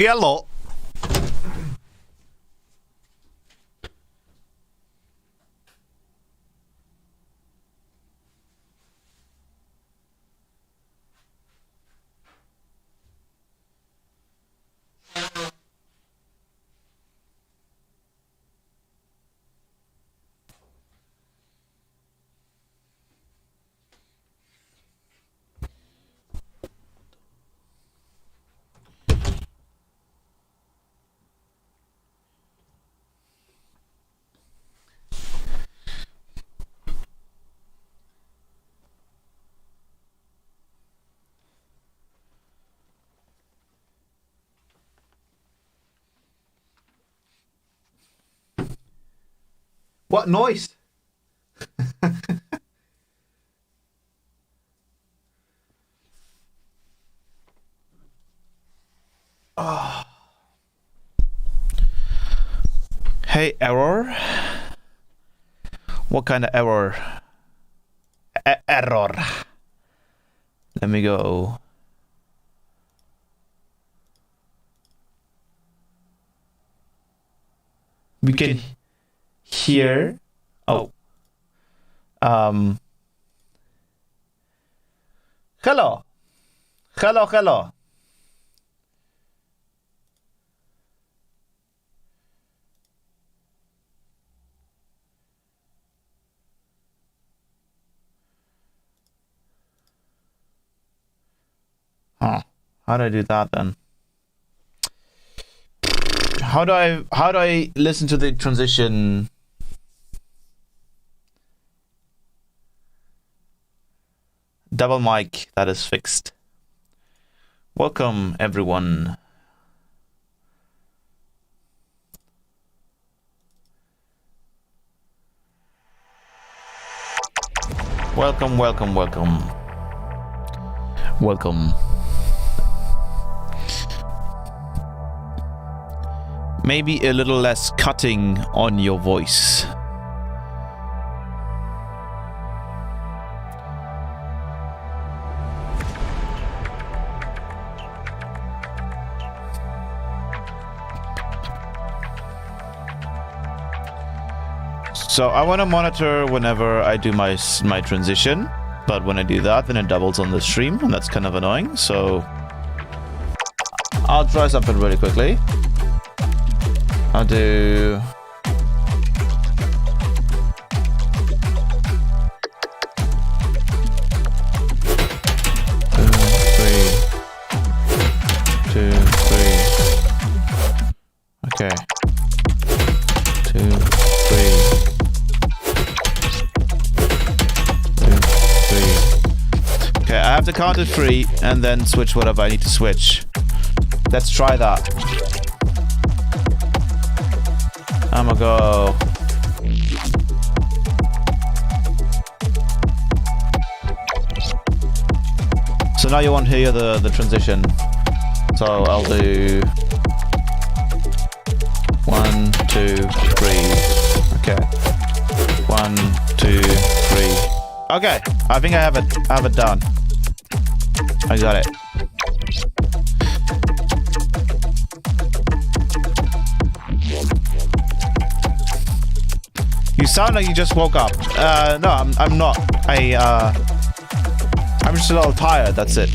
Hello. What noise? Oh. Hey, error. What kind of error? Error. Let me go. We can hear. Oh. Hello. Hello, hello. Huh. How do I do that then? How do I listen to the transition? Double mic, that is fixed. Welcome everyone. Welcome, welcome, welcome. Welcome. Maybe a little less cutting on your voice. So I want to monitor whenever I do my transition, but when I do that, then it doubles on the stream, and that's kind of annoying. So I'll try something really quickly. I'll do... Two, three. Okay. 2, 3. 2, 3. Okay, I have to count to 3 and then switch whatever I need to switch. Let's try that. I'ma go. So now you won't hear the transition. So I'll do 1, 2, 3. Okay. 1, 2, 3. Okay. I think I have it done. I got it. You sound like you just woke up. No, I'm not. I'm just a little tired, that's it.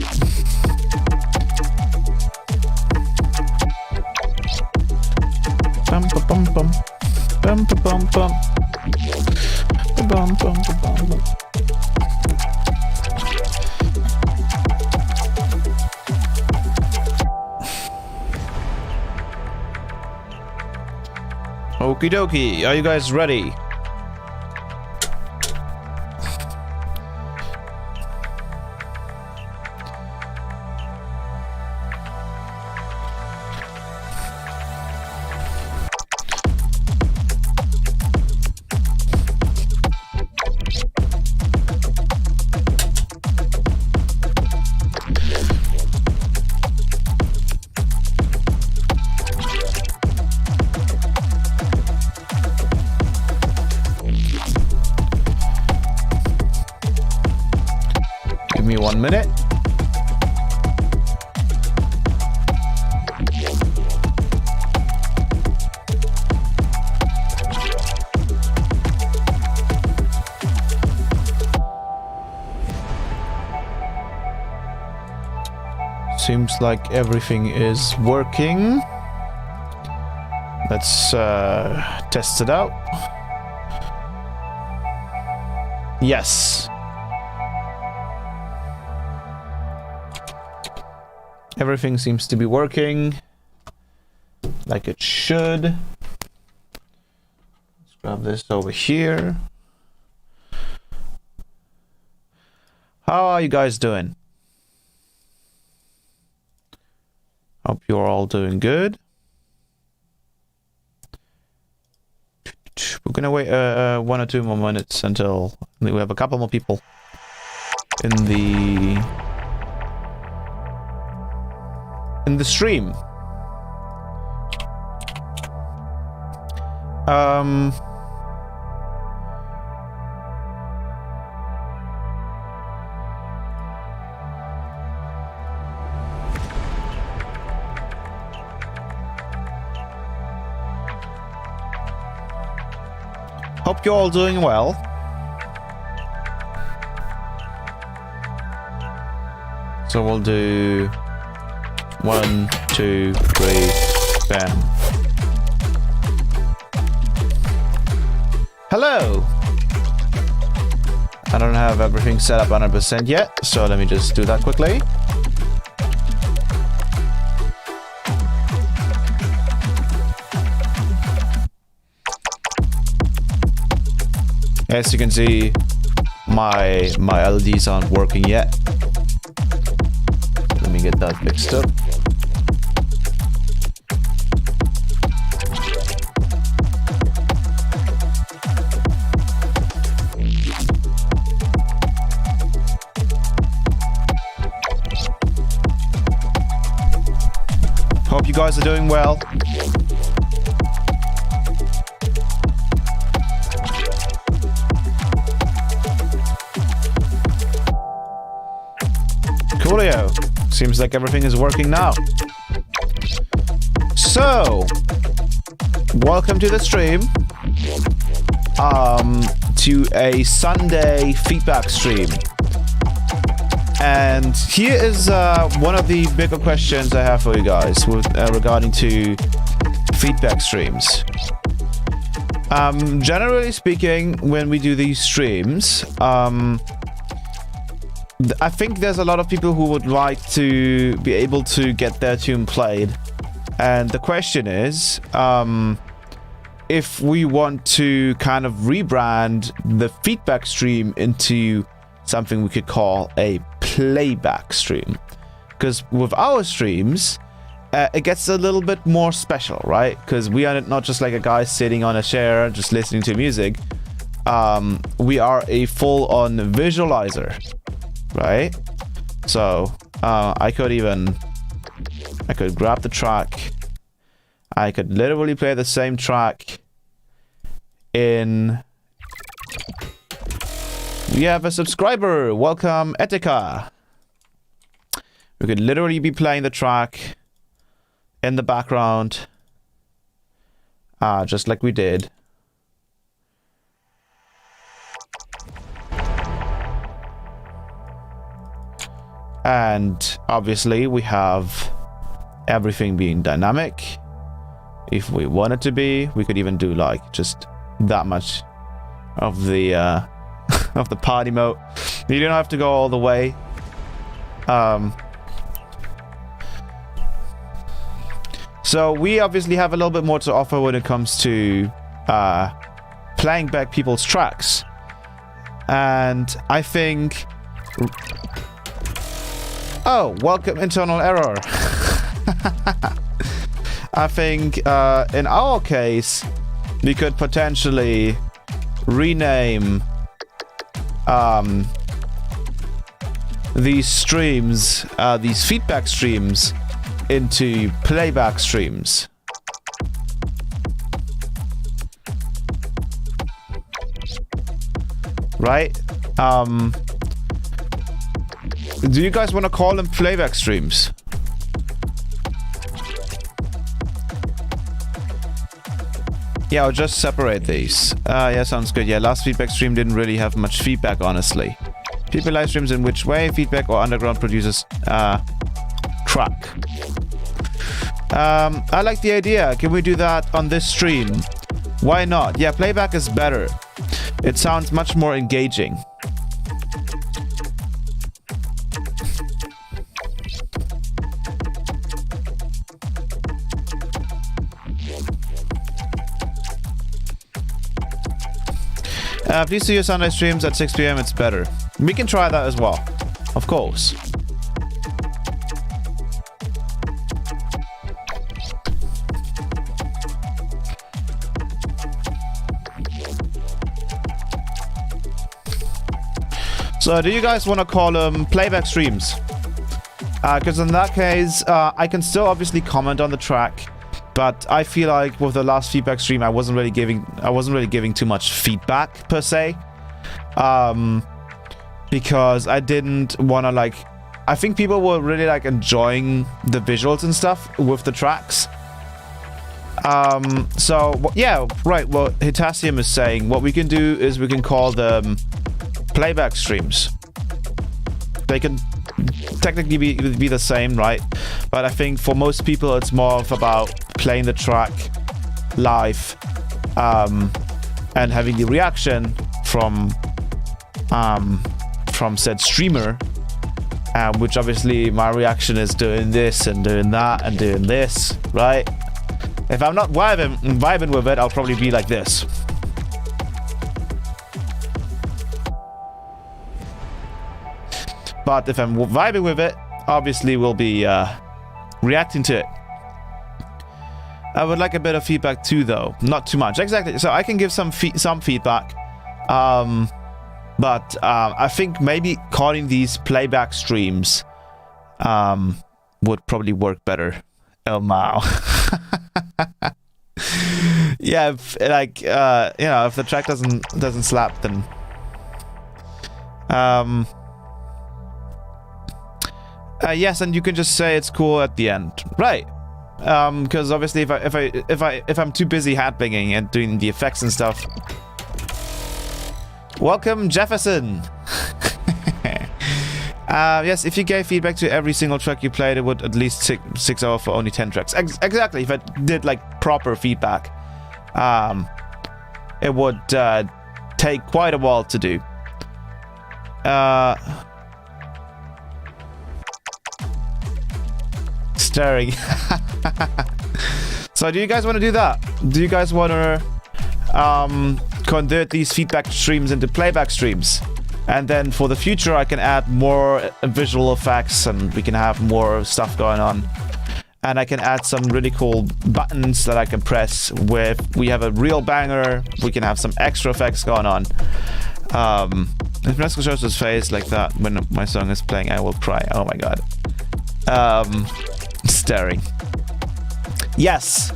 Bum bum bum bum bum bum bum bum bum bum. Okie dokie, are you guys ready? Give me 1 minute. seems like everything is working. Let's test it out. Yes. Everything seems to be working like it should. Let's grab this over here. How are you guys doing? Hope you're all doing good. We're gonna wait 1 or 2 more minutes until we have a couple more people in the stream. Hope you're all doing well. So we'll do 1, 2, 3, bam. Hello! I don't have everything set up 100% yet, so let me just do that quickly. As you can see, my LEDs aren't working yet. Let me get that fixed up. Hope you guys are doing well. Coolio. Seems like everything is working now. So, welcome to the stream. To a Sunday feedback stream. And here is one of the bigger questions I have for you guys with, regarding to feedback streams. Generally speaking, when we do these streams, I think there's a lot of people who would like to be able to get their tune played. And the question is, if we want to kind of rebrand the feedback stream into something we could call a playback stream. Because with our streams, it gets a little bit more special, right? Because we are not just like a guy sitting on a chair just listening to music. We are a full-on visualizer. Right? So, I could grab the track. I could literally play the same track in... We have a subscriber! Welcome, Etika! We could literally be playing the track in the background. Just like we did. And obviously we have everything being dynamic. If we want it to be, we could even do like just that much of the of the party mode. You don't have to go all the way. So we obviously have a little bit more to offer when it comes to playing back people's tracks. And I think... Oh, welcome internal error. I think in our case, we could potentially rename these streams, these feedback streams, into playback streams. Right? Do you guys want to call them playback streams? Yeah, I'll just separate these. Yeah, sounds good. Yeah, last feedback stream didn't really have much feedback, honestly. People live streams in which way? Feedback or underground producers track. I like the idea. Can we do that on this stream? Why not? Yeah, playback is better. It sounds much more engaging. Please do your Sunday streams at 6 p.m. It's better. We can try that as well. Of course. So do you guys want to call them playback streams? Because in that case, I can still obviously comment on the track, but I feel like with the last feedback stream, I wasn't really giving too much feedback per se, because I didn't want to like. I think people were really like enjoying the visuals and stuff with the tracks. So yeah, right. Well, Hitasium is saying what we can do is we can call them playback streams. They can technically be the same, right? But I think for most people it's more of about playing the track live, and having the reaction from said streamer, which obviously my reaction is doing this and doing that and doing this, right? If I'm not vibing with it, I'll probably be like this. But if I'm vibing with it, obviously we'll be reacting to it. I would like a bit of feedback too, though. Not too much. Exactly. So I can give some feedback. But I think maybe calling these playback streams would probably work better. Oh, wow. Yeah, if, like, you know, if the track doesn't slap, then... yes, and you can just say it's cool at the end, right? Because obviously, if I'm too busy hat-banging and doing the effects and stuff. Welcome, Jefferson. Yes, if you gave feedback to every single track you played, it would at least 6 hours for only 10 tracks. Exactly. If I did like proper feedback, it would take quite a while to do. Staring. So do you guys want to do that? Do you guys want to convert these feedback streams into playback streams? And then for the future, I can add more visual effects and we can have more stuff going on. And I can add some really cool buttons that I can press where if we have a real banger, we can have some extra effects going on. If Nesco shows his face like that when my song is playing, I will cry. Oh my god. Staring. Yes.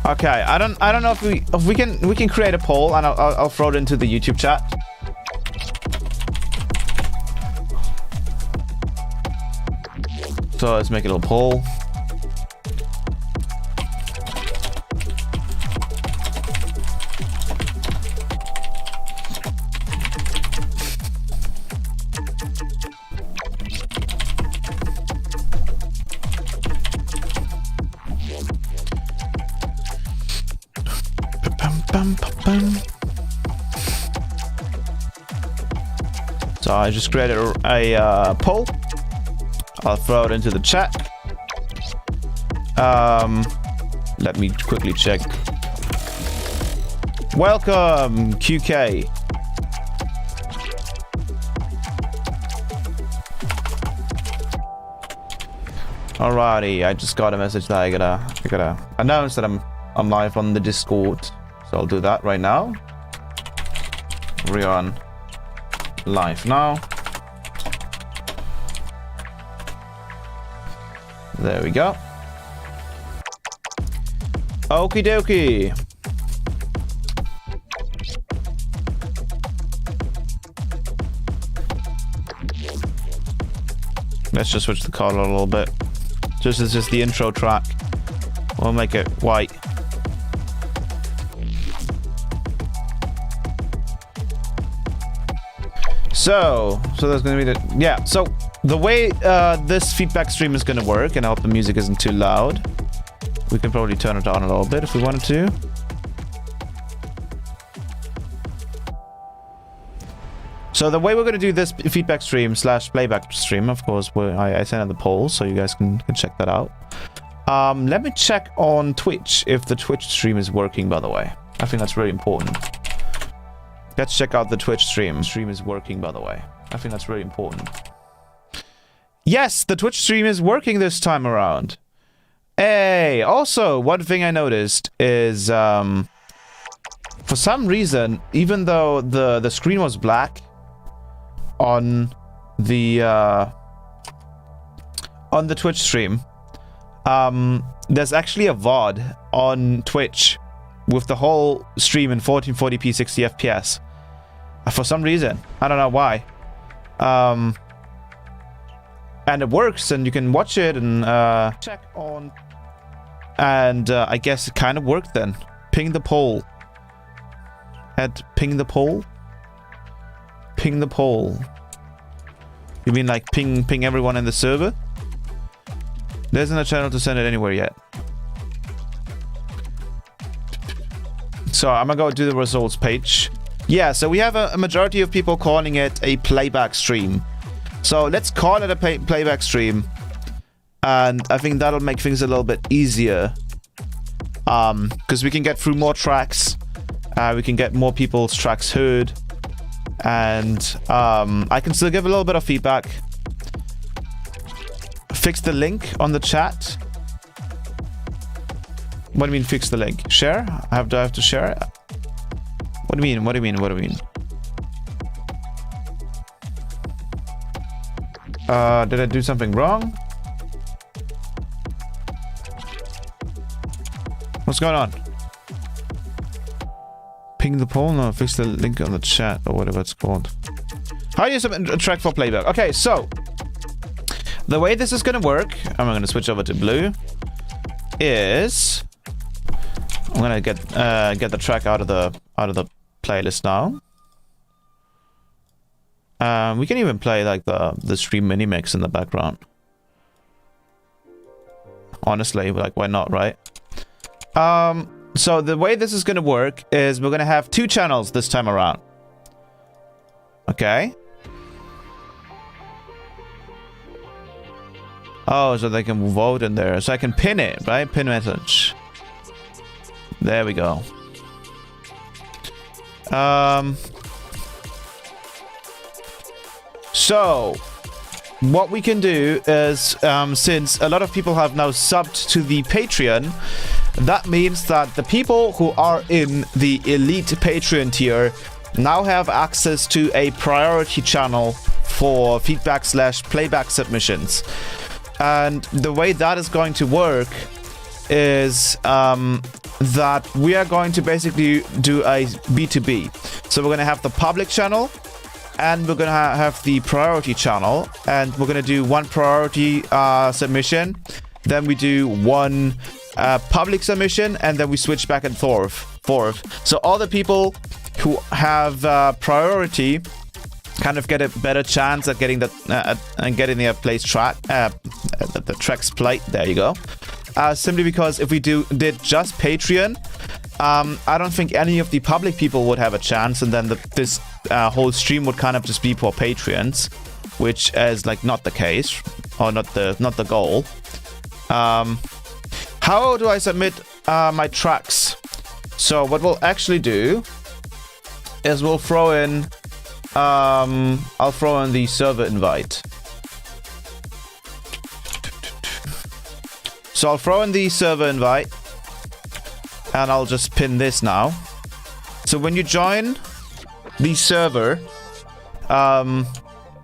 Okay. I don't know if we can create a poll and I'll throw it into the YouTube chat. So let's make a little poll. So I just created a poll. I'll throw it into the chat. Let me quickly check. Welcome, QK. Alrighty, I just got a message that I gotta announce that I'm live on the Discord. So I'll do that right now. We're on live now. There we go. Okie dokie. Let's just switch the color a little bit. This is just the intro track. We'll make it white. So there's gonna be the so the way this feedback stream is gonna work, and I hope the music isn't too loud. We can probably turn it down a little bit if we wanted to. So the way we're gonna do this feedback stream / playback stream, of course, I sent out the poll so you guys can check that out. Let me check on Twitch if the Twitch stream is working, by the way. I think that's really important. Let's check out the Twitch stream. Stream is working, by the way. I think that's really important. Yes, the Twitch stream is working this time around. Hey, also, one thing I noticed is, for some reason, even though the screen was black on the Twitch stream, there's actually a VOD on Twitch with the whole stream in 1440p 60 FPS. For some reason. I don't know why. And it works, and you can watch it and check on. And I guess it kind of worked then. Ping the poll. Ping the poll? Ping the poll. You mean like ping everyone in the server? There isn't a channel to send it anywhere yet. So I'm gonna go to the results page. Yeah, so we have a majority of people calling it a playback stream. So let's call it a playback stream. And I think that'll make things a little bit easier. Because we can get through more tracks. We can get more people's tracks heard. And I can still give a little bit of feedback. Fix the link on the chat. What do you mean fix the link? Share? Do I have to share it? What do you mean? What do you mean? What do you mean? Did I do something wrong? What's going on? Ping the poll? No, fix the link on the chat or whatever it's called. How do you submit a track for playback? Okay, so the way this is gonna work, I'm gonna switch over to blue, is I'm gonna get the track out of the playlist now. We can even play like the stream mini mix in the background. Honestly, like why not, right? So the way this is gonna work is we're gonna have 2 channels this time around. Okay. Oh, so they can vote in there. So I can pin it, right? Pin message. There we go. So what we can do is, since a lot of people have now subbed to the Patreon, that means that the people who are in the elite Patreon tier now have access to a priority channel for feedback / playback submissions. And the way that is going to work is that we are going to basically do a B2B. So we're going to have the public channel and we're going to have the priority channel, and we're going to do one priority submission, then we do one public submission, and then we switch back and forth. So all the people who have priority kind of get a better chance at getting getting their place track, the tracks played. There you go. Simply because if we did just Patreon, I don't think any of the public people would have a chance, and then this whole stream would kind of just be for Patreons, which is like not the case, or not the goal. How do I submit my tracks? So what we'll actually do is we'll throw in I'll throw in the server invite. So I'll throw in the server invite, and I'll just pin this now. So when you join the server,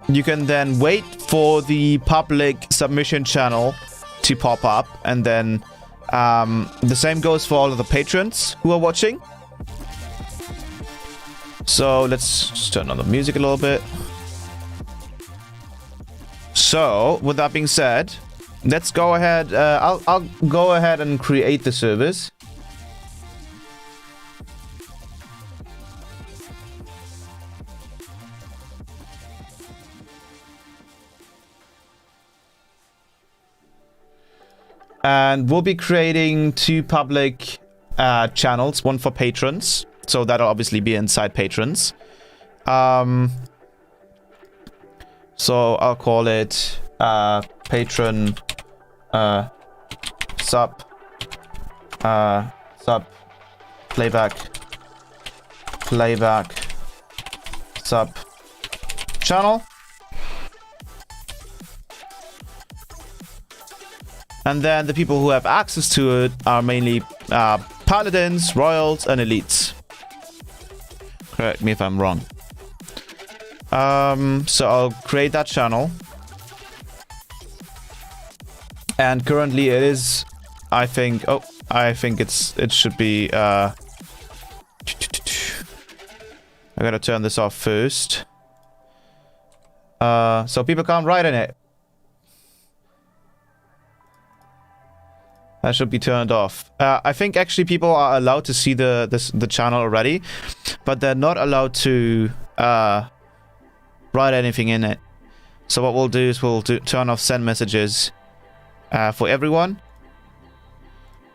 you can then wait for the public submission channel to pop up, and then the same goes for all of the patrons who are watching. So let's just turn on the music a little bit. So with that being said, let's go ahead. I'll go ahead and create the service. And we'll be creating 2 public channels, one for patrons. So that'll obviously be inside patrons. So I'll call it patron sub playback sub channel. And then the people who have access to it are mainly paladins, royals, and elites. Correct me if I'm wrong. So I'll create that channel. And currently it is, I think it should be, I gotta turn this off first. So people can't write in it. That should be turned off. I think actually people are allowed to see the channel already, but they're not allowed to write anything in it. So what we'll do is we'll turn off send messages for everyone,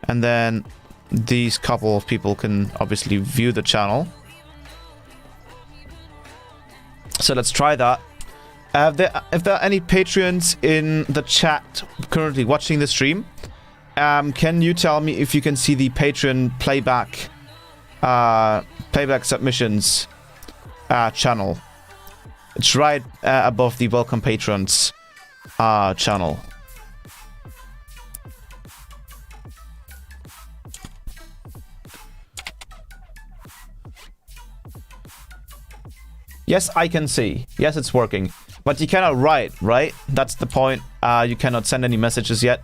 and then these couple of people can obviously view the channel. So let's try that. If there are any Patreons in the chat currently watching the stream, can you tell me if you can see the Patreon playback submissions channel? It's right above the Welcome Patrons channel. Yes, I can see. Yes, it's working. But you cannot write, right? That's the point. You cannot send any messages yet.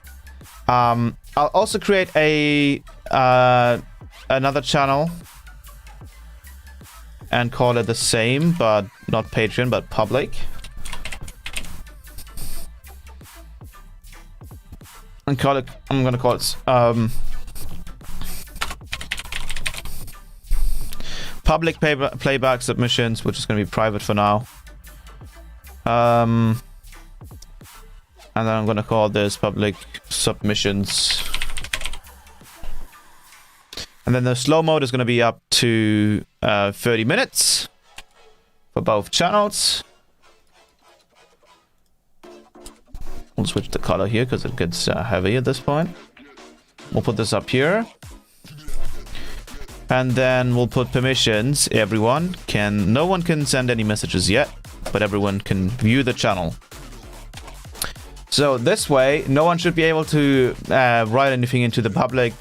I'll also create another channel and call it the same, but not Patreon, but public. And call it, I'm gonna call it public playback submissions, which is gonna be private for now. And then I'm gonna call this public submissions. And then the slow mode is gonna be up to 30 minutes for both channels. We'll switch the color here because it gets heavy at this point. We'll put this up here. And then we'll put permissions. No one can send any messages yet, but everyone can view the channel. So this way, no one should be able to write anything into the public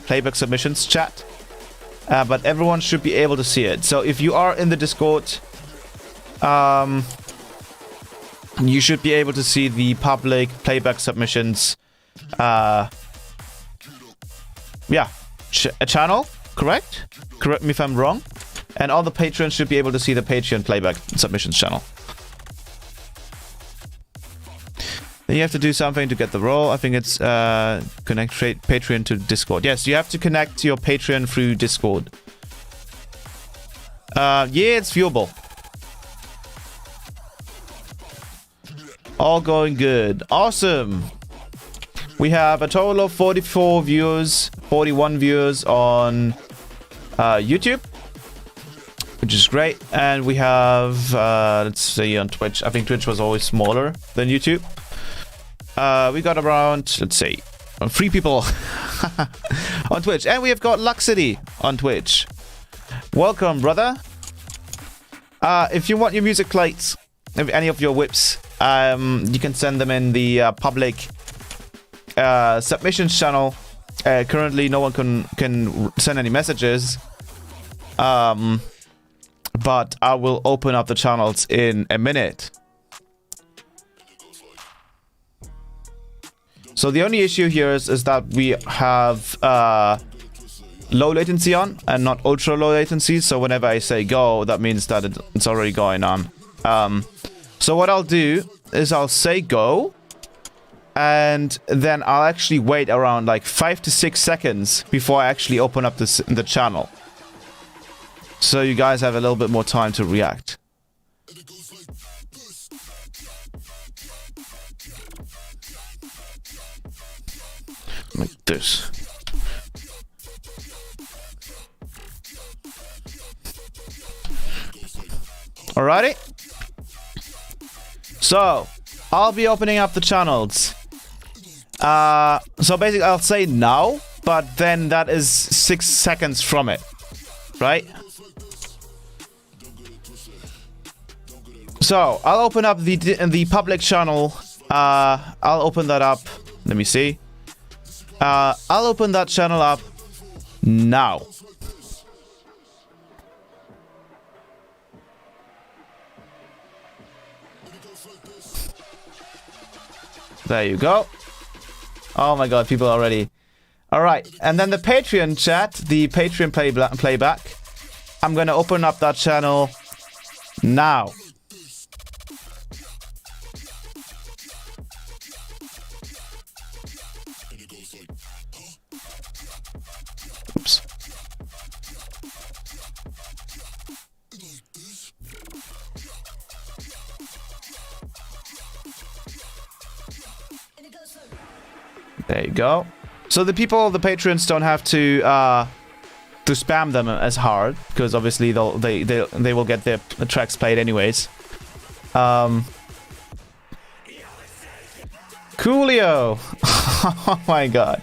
playback submissions chat, but everyone should be able to see it. So if you are in the Discord, you should be able to see the public playback submissions channel, correct? Correct me if I'm wrong. And all the patrons should be able to see the Patreon playback submissions channel. Then you have to do something to get the role. I think it's connect Patreon to Discord. Yes, you have to connect your Patreon through Discord. Yeah, it's viewable. All going good. Awesome. We have a total of 41 viewers on YouTube, which is great. And we have, let's see, on Twitch. I think Twitch was always smaller than YouTube. We got around, let's say, 3 people on Twitch. And we have got Luxity on Twitch. Welcome, brother. If you want your music plates, if any of your whips, you can send them in the public submissions channel. Currently, no one can send any messages. But I will open up the channels in a minute. So the only issue here is that we have low latency on and not ultra low latency. So whenever I say go, that means that it's already going on. So what I'll do is I'll say go, and then I'll actually wait around like 5 to 6 seconds before I actually open up the channel. So you guys have a little bit more time to react. like this. Alrighty. So, I'll be opening up the channels. So basically I'll say now, but then that is 6 seconds from it. Right? So, I'll open up the public channel. I'll open that up. Let me see. I'll open that channel up now. There you go. Oh my god, people already. Alright, and then the Patreon chat, the Patreon playback. I'm gonna open up that channel now. Oops. There you go. So the people, the patrons, don't have to spam them as hard, because obviously they will get their tracks played anyways. Coolio. Oh my god.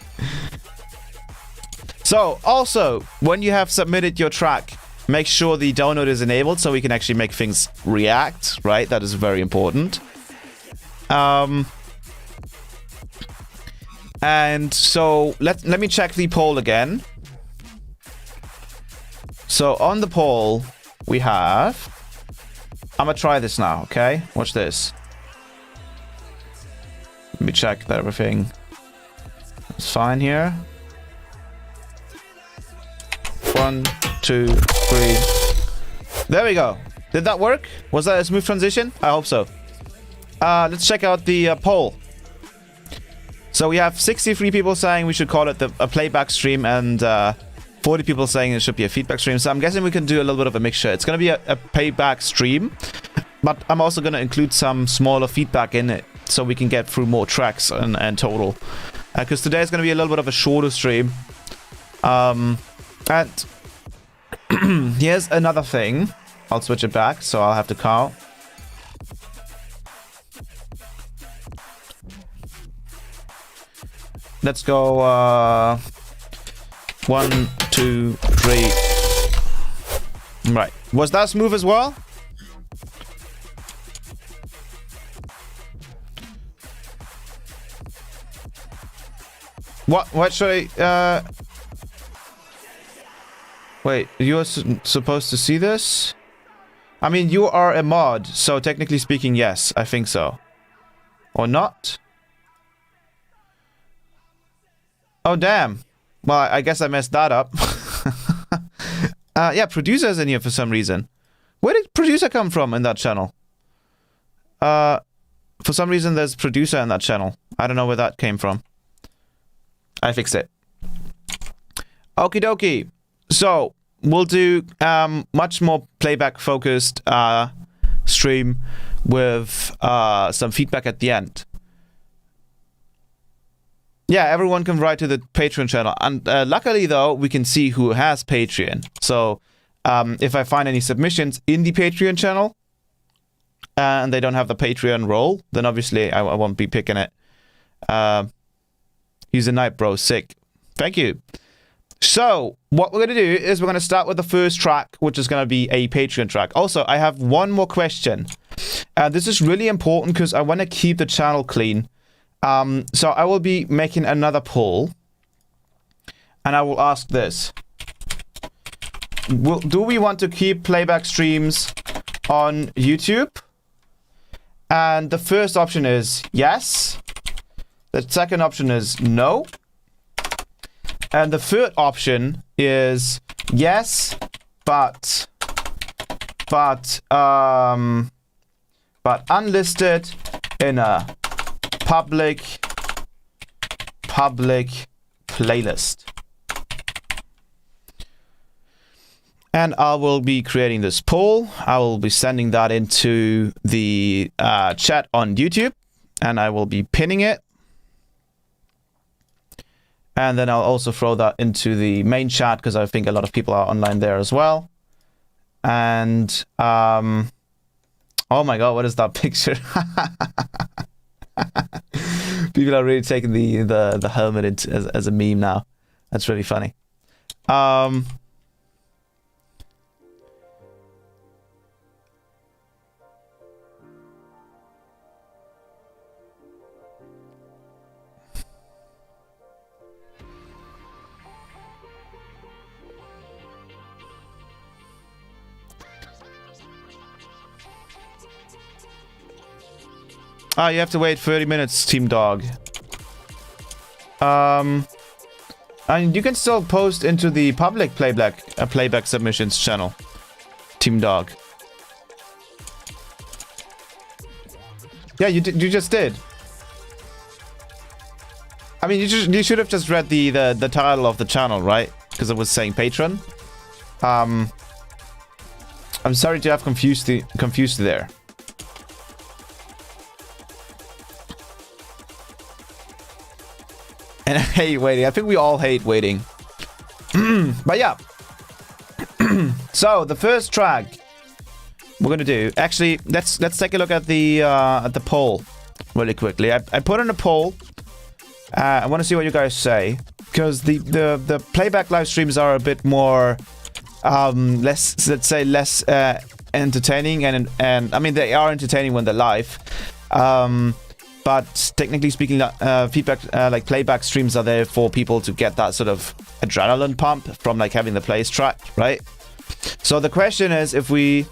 So also, when you have submitted your track, make sure the download is enabled so we can actually make things react, right? That is very important. And so let me check the poll again. So on the poll we have, I'm gonna try this now, okay? Watch this. Let me check that everything is fine here. 1, 2, 3. There we go. Did that work? Was that a smooth transition? I hope so. Let's check out the poll. So we have 63 people saying we should call it a playback stream, and 40 people saying it should be a feedback stream. So I'm guessing we can do a little bit of a mixture. It's going to be a playback stream, but I'm also going to include some smaller feedback in it so we can get through more tracks and total. Because today is going to be a little bit of a shorter stream. And here's another thing. I'll switch it back, so I'll have to count. Let's go 1, 2, 3. Right. Was that smooth as well? What should I wait, you're supposed to see this? I mean, you are a mod, so technically speaking, yes, I think so. Or not? Oh, damn. Well, I guess I messed that up. Yeah, producer's in here for some reason. Where did producer come from in that channel? For some reason, there's producer in that channel. I don't know where that came from. I fixed it. Okie dokie. So, we'll do much more playback-focused stream with some feedback at the end. Yeah, everyone can write to the Patreon channel. And luckily, though, we can see who has Patreon. So if I find any submissions in the Patreon channel and they don't have the Patreon role, then obviously I won't be picking it. He's a night bro. Sick. Thank you. So what we're going to do is we're going to start with the first track, which is going to be a Patreon track. Also, I have one more question. This is really important because I want to keep the channel clean. So I will be making another poll, and I will ask this. Do we want to keep playback streams on YouTube? And the first option is yes. The second option is no. And the third option is yes, but unlisted in a public playlist. And I will be creating this poll. I will be sending that into the chat on YouTube, and I will be pinning it. And then I'll also throw that into the main chat because I think a lot of people are online there as well. And oh my god, what is that picture? People are really taking the helmet as a meme now. That's really funny. Ah, you have to wait 30 minutes, Team Dog. And you can still post into the public playback submissions channel, Team Dog. Yeah, you just did. I mean, you should have just read the title of the channel, right? Because it was saying patron. I'm sorry to have confused you there. And I hate waiting. I think we all hate waiting. But yeah. So the first track we're gonna do. Actually, let's take a look at the poll really quickly. I put in a poll. I want to see what you guys say, because the playback live streams are a bit more less, let's say, less entertaining, and I mean they are entertaining when they're live. But technically speaking, feedback like playback streams are there for people to get that sort of adrenaline pump from like having the plays track, right? So the question is if we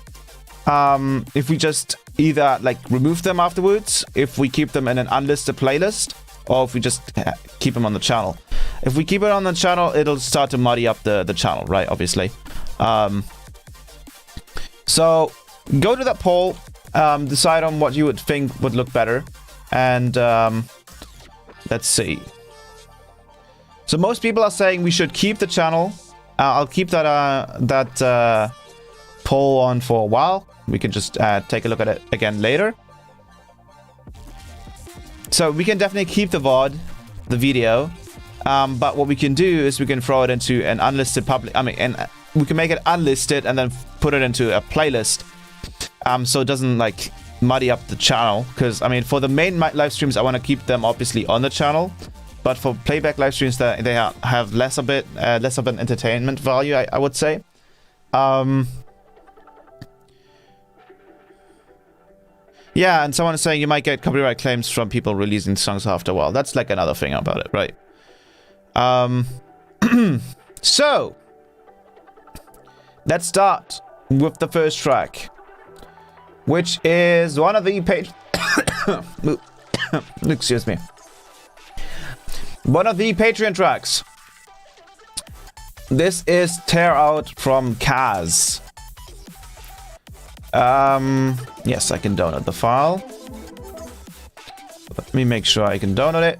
just either like remove them afterwards, if we keep them in an unlisted playlist, or if we just keep them on the channel. If we keep it on the channel, it'll start to muddy up the channel, right? Obviously. So go to that poll, decide on what you would think would look better. And let's see. So most people are saying we should keep the channel. I'll keep that poll on for a while. We can just take a look at it again later. So we can definitely keep the VOD, the video. But what we can do is we can throw it into an unlisted public. I mean, and we can make it unlisted and then put it into a playlist. So it doesn't like muddy up the channel, because I mean for the main live streams I want to keep them obviously on the channel, but for playback live streams that they have less of an entertainment value, I would say. Yeah, and someone is saying you might get copyright claims from people releasing songs after a while. That's like another thing about it, right? So let's start with the first track, which is one of the excuse me. One of the Patreon tracks. This is Tear Out from Kaz. Yes, I can download the file. Let me make sure I can download it.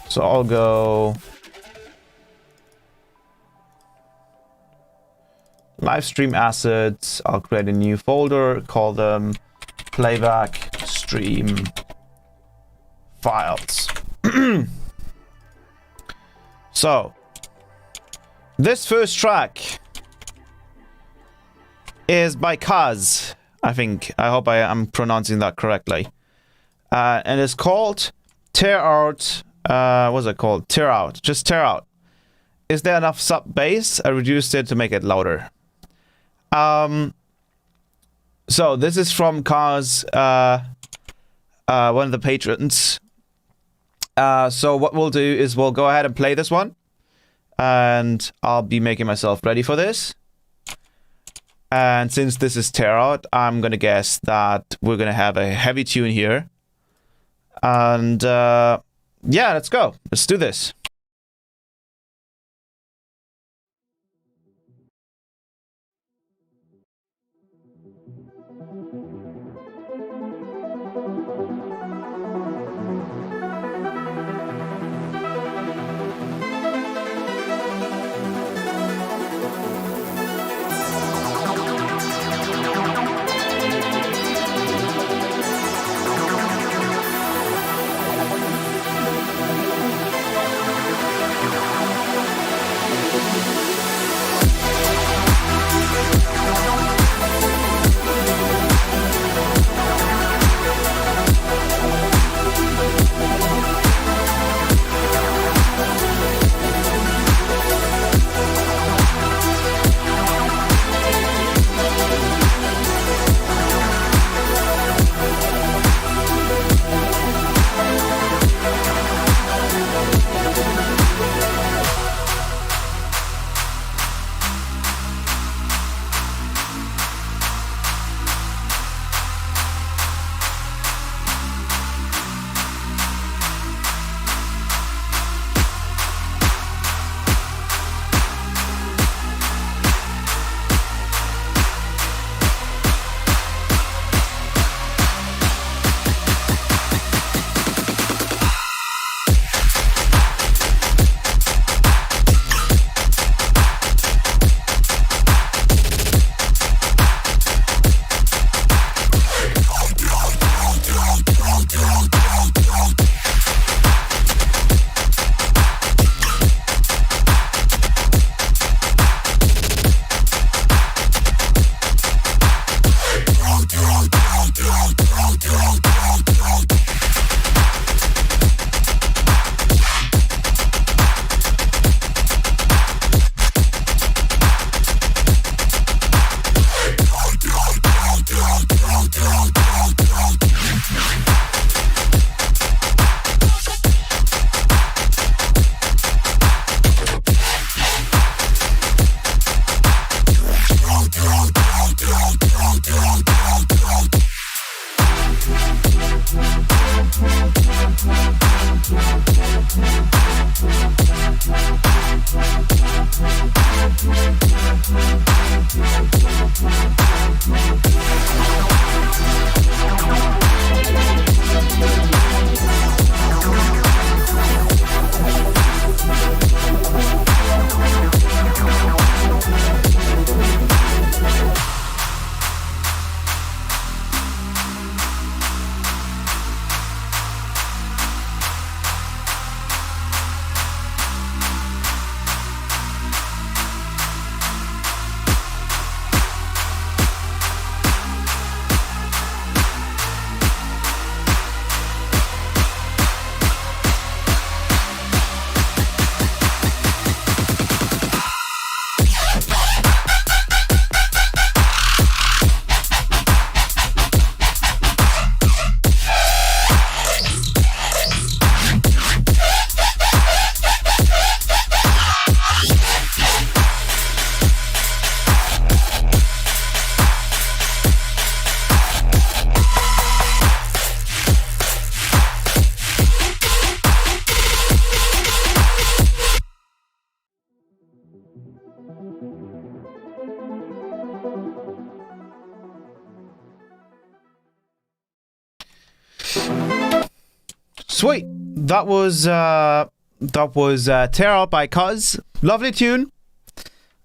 So I'll go Livestream assets. I'll create a new folder, call them Playback Stream Files. So this first track is by Kaz, I think. I hope I am pronouncing that correctly. And it's called Tear Out. What's it called? Tear Out. Just Tear Out. Is there enough sub bass? I reduced it to make it louder. So this is from Kaz, one of the patrons. So what we'll do is we'll go ahead and play this one, and I'll be making myself ready for this. And since this is Tear Out, I'm gonna guess that we're gonna have a heavy tune here. And yeah, let's go. Let's do this. Sweet. That was Tear Out by Cuz. Lovely tune.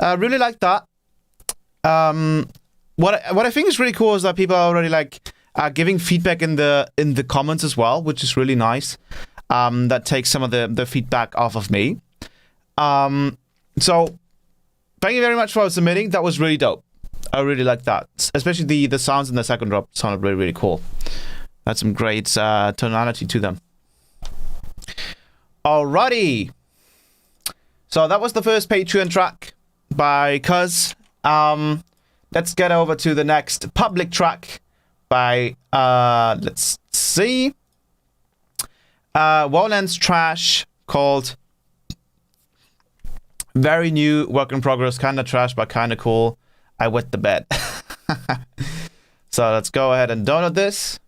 Really like that. What I think is really cool is that people are already like giving feedback in the comments as well, which is really nice. That takes some of the feedback off of me. So thank you very much for submitting. That was really dope. I really like that, especially the sounds in the second drop sounded really, really cool. Had some great tonality to them. Alrighty. So that was the first Patreon track by Cuz. Let's get over to the next public track by let's see. Wowlands Trash, called very new, work in progress, kinda trash but kinda cool. I wet the bed. So let's go ahead and download this.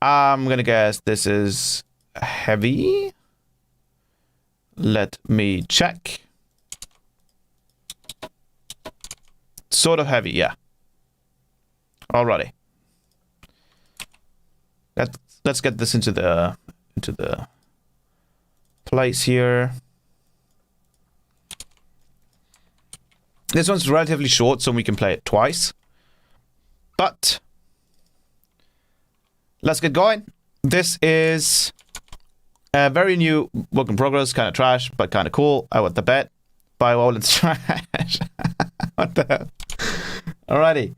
I'm gonna guess this is heavy. Let me check. Sort of heavy, yeah. Alrighty. Let's get this into the place here. This one's relatively short, so we can play it twice. But let's get going. This is a very new work in progress, kind of trash, but kind of cool. I want the bet by Wowlands Trash. What the hell? Alrighty.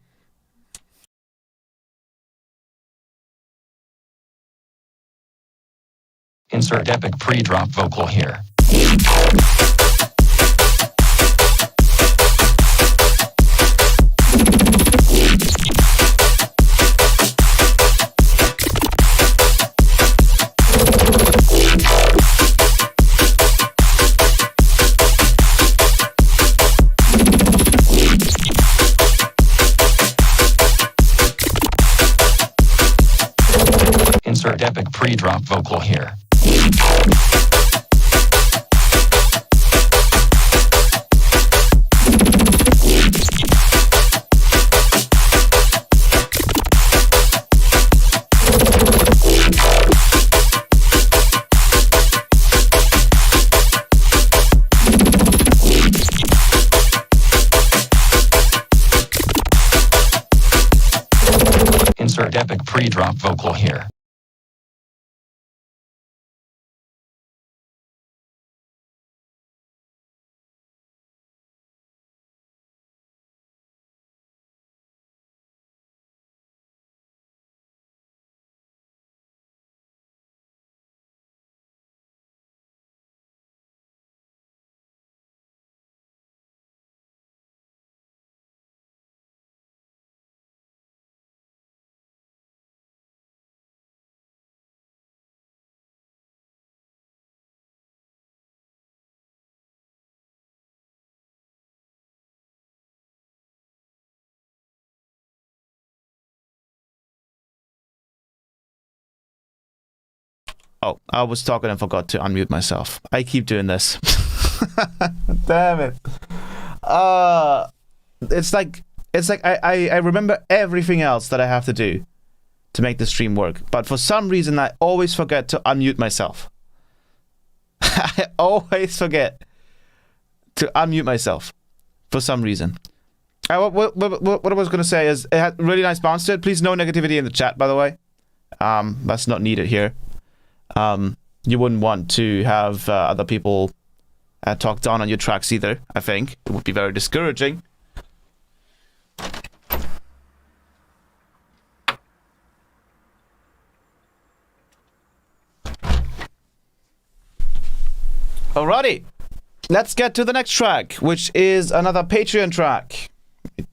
Insert epic pre-drop vocal here. Insert epic pre-drop vocal here. Insert epic pre-drop vocal here. Oh, I was talking and forgot to unmute myself. I keep doing this. Damn it. It's like I remember everything else that I have to do to make the stream work. But for some reason, I always forget to unmute myself. I always forget to unmute myself for some reason. What I was going to say is it had really nice bounce to it. Please, no negativity in the chat, by the way. That's not needed here. You wouldn't want to have other people talk down on your tracks either, I think. It would be very discouraging. Alrighty, let's get to the next track, which is another Patreon track.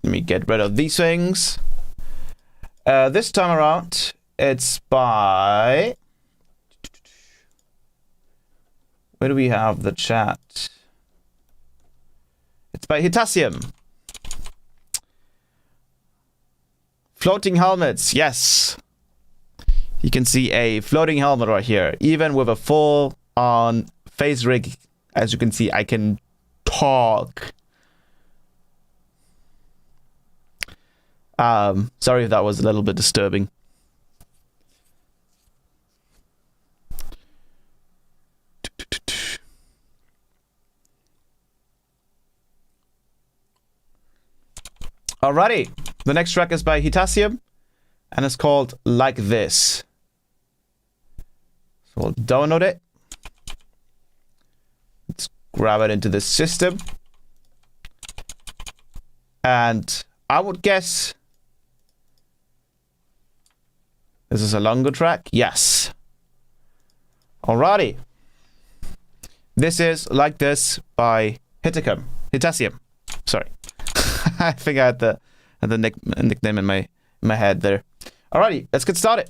Let me get rid of these things. This time around, it's by... Where do we have the chat? It's by Hitasium. Floating helmets, yes. You can see a floating helmet right here. Even with a full-on face rig, as you can see, I can talk. Sorry if that was a little bit disturbing. Alrighty. The next track is by Hitasium, and it's called Like This. So we'll download it. Let's grab it into the system. And I would guess this is a longer track. Yes. Alrighty. This is Like This by Hitasium. Sorry. I think I had the nickname in my head there. Alrighty, let's get started.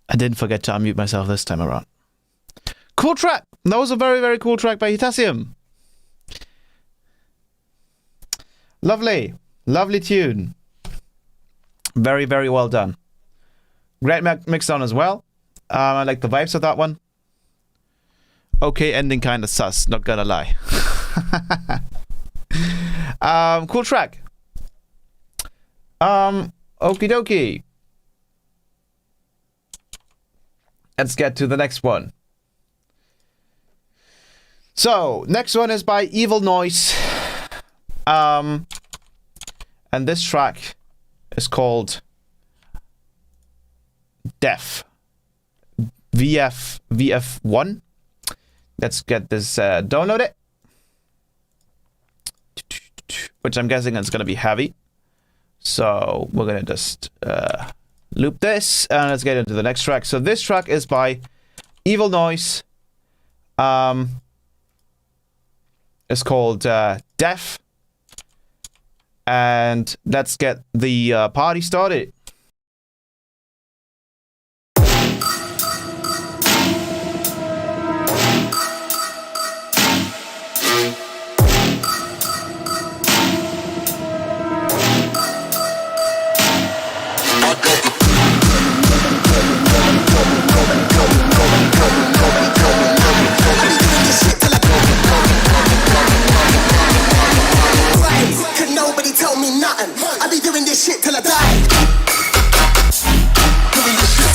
I didn't forget to unmute myself this time around. Cool track! That was a very, very cool track by Hitasium. Lovely. Lovely tune. Very, very well done. Great mix down as well. I like the vibes of that one. Okay, ending kind of sus, not gonna lie. Cool track. Okie dokie. Let's get to the next one. So, next one is by Evil Noise. And this track is called Def. VF1. Let's get this download it. Which I'm guessing is going to be heavy. So we're going to just loop this and let's get into the next track. So this track is by Evil Noise. It's called Def. And let's get the party started. I be doing this shit till I die. Doing this shit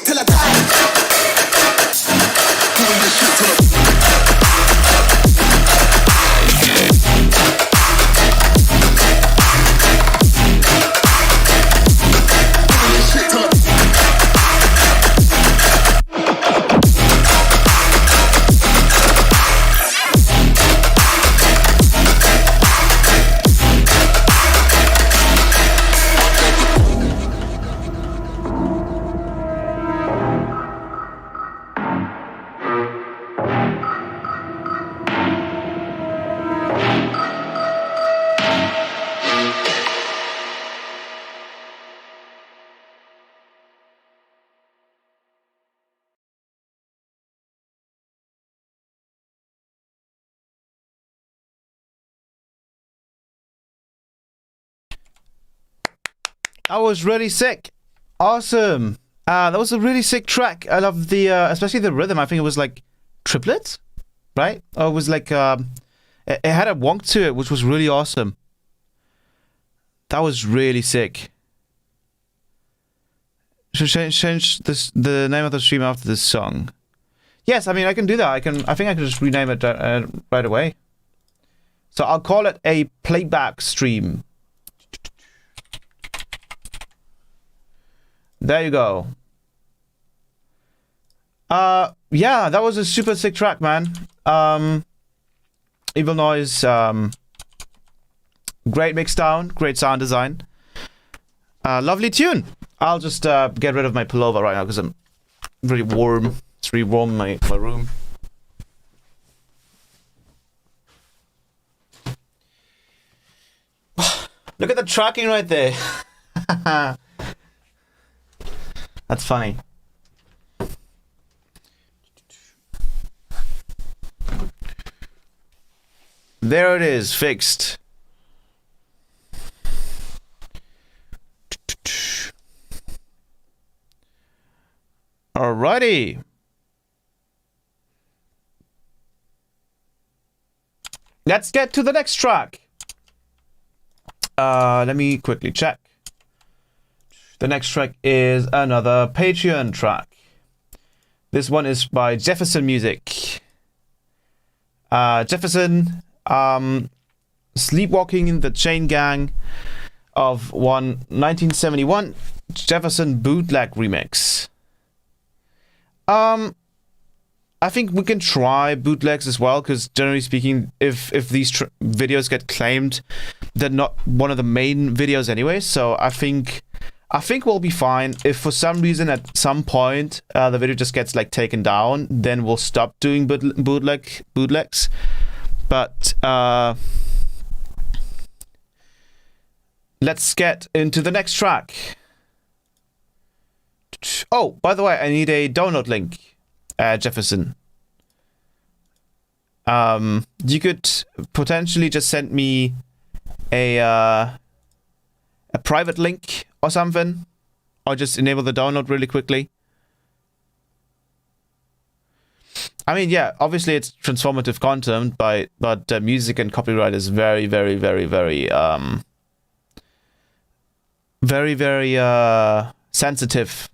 till I That was really sick. Awesome. That was a really sick track. I love the, especially the rhythm. I think it was like triplets, right? Or it was like, it had a wonk to it, which was really awesome. That was really sick. Should change this, the name of the stream after this song. Yes, I mean, I can do that. I think I can just rename it right away. So I'll call it a playback stream. There you go. Yeah, that was a super sick track, man. Evil Noise, great mix down, great sound design. Lovely tune. I'll just get rid of my pullover right now because I'm really warm. It's really warm in my room. Look at the tracking right there. That's funny. There it is, fixed. Alrighty. Let's get to the next track. Let me quickly check. The next track is another Patreon track. This one is by Jefferson Music. Jefferson, Sleepwalking in the Chain Gang of 1971 Jefferson bootleg remix. I think we can try bootlegs as well, because generally speaking, if these videos get claimed, they're not one of the main videos anyway. So I think we'll be fine. If for some reason at some point the video just gets like taken down, then we'll stop doing bootlegs. But let's get into the next track. Oh, by the way, I need a download link. Jefferson. You could potentially just send me a private link or something, or just enable the download really quickly. I mean, yeah, obviously it's transformative content, but music and copyright is very, very, very, very, very sensitive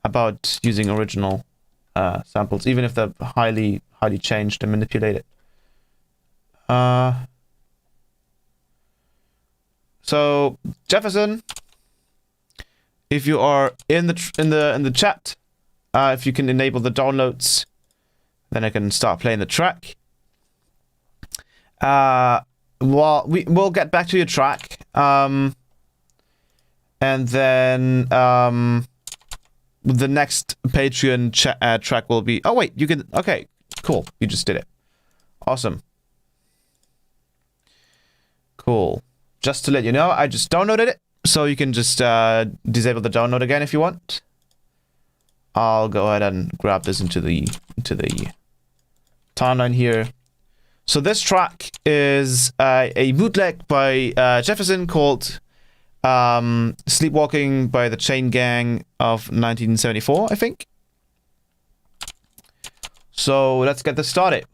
about using original samples, even if they're highly changed and manipulated. So Jefferson, if you are in the chat, if you can enable the downloads, then I can start playing the track. Well, we'll get back to your track, and then the next Patreon track will be... Oh, wait, you can... Okay, cool. You just did it. Awesome. Cool. Just to let you know, I just downloaded it, so you can just disable the download again if you want. I'll go ahead and grab this into the timeline here. So this track is a bootleg by Jefferson called... Sleepwalking by the Chain Gang of 1974, I think. So let's get this started.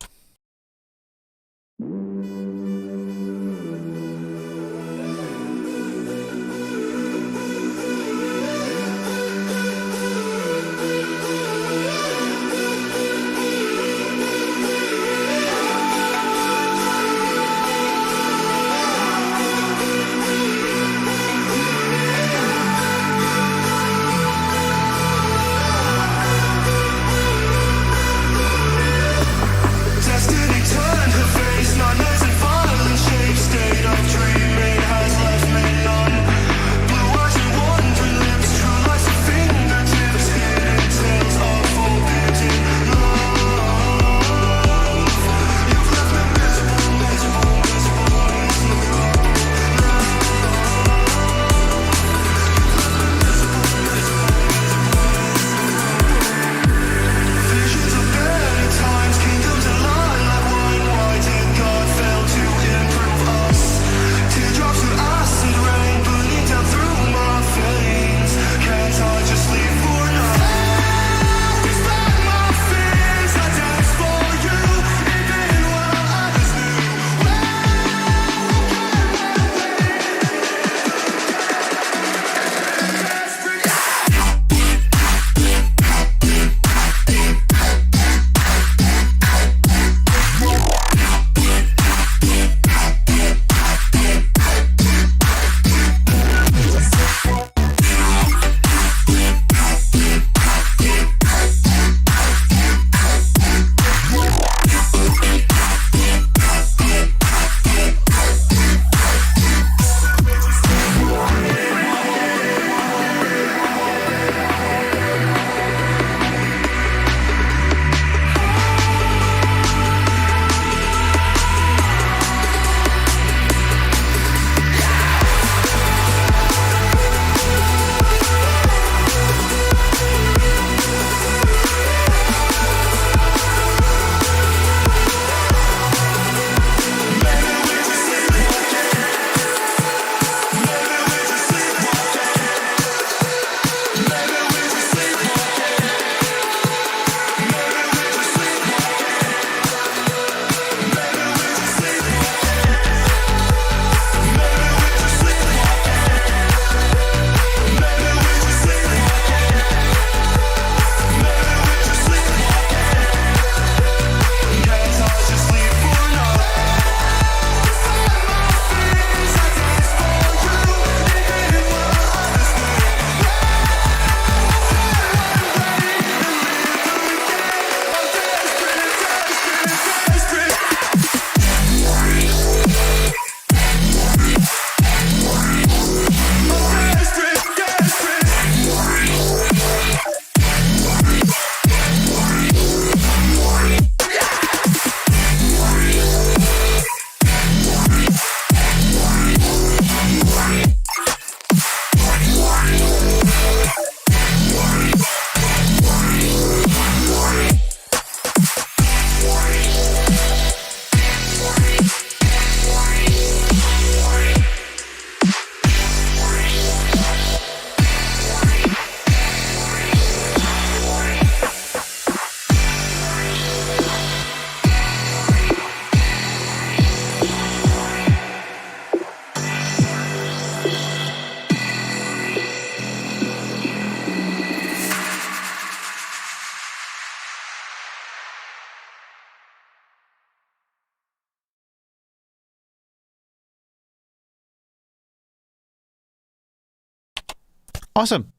Awesome.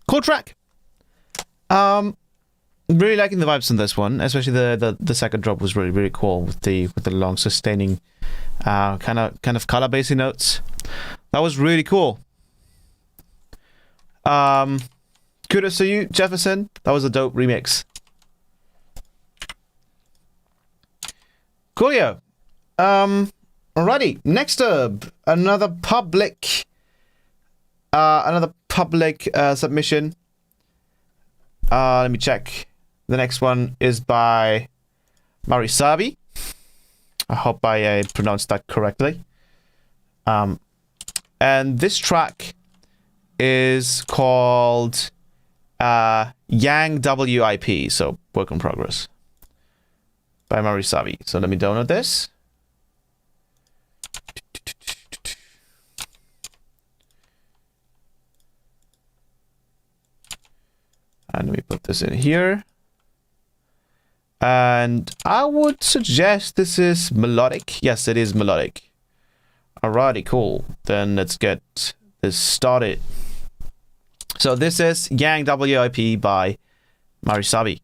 Cool track. Really liking the vibes on this one, especially the second drop was really cool with the long sustaining kind of color basing notes. That was really cool. Kudos to you, Jefferson. That was a dope remix. Coolio. Alrighty. Next up, another public submission. Let me check. The next one is by Marisabi. I hope I pronounced that correctly. And this track is called Yang WIP, so work in progress, by Marisabi. So let me download this. And let me put this in here. And I would suggest this is melodic. Yes, it is melodic. Alrighty, cool. Then let's get this started. So this is Yang WIP by Marisabi.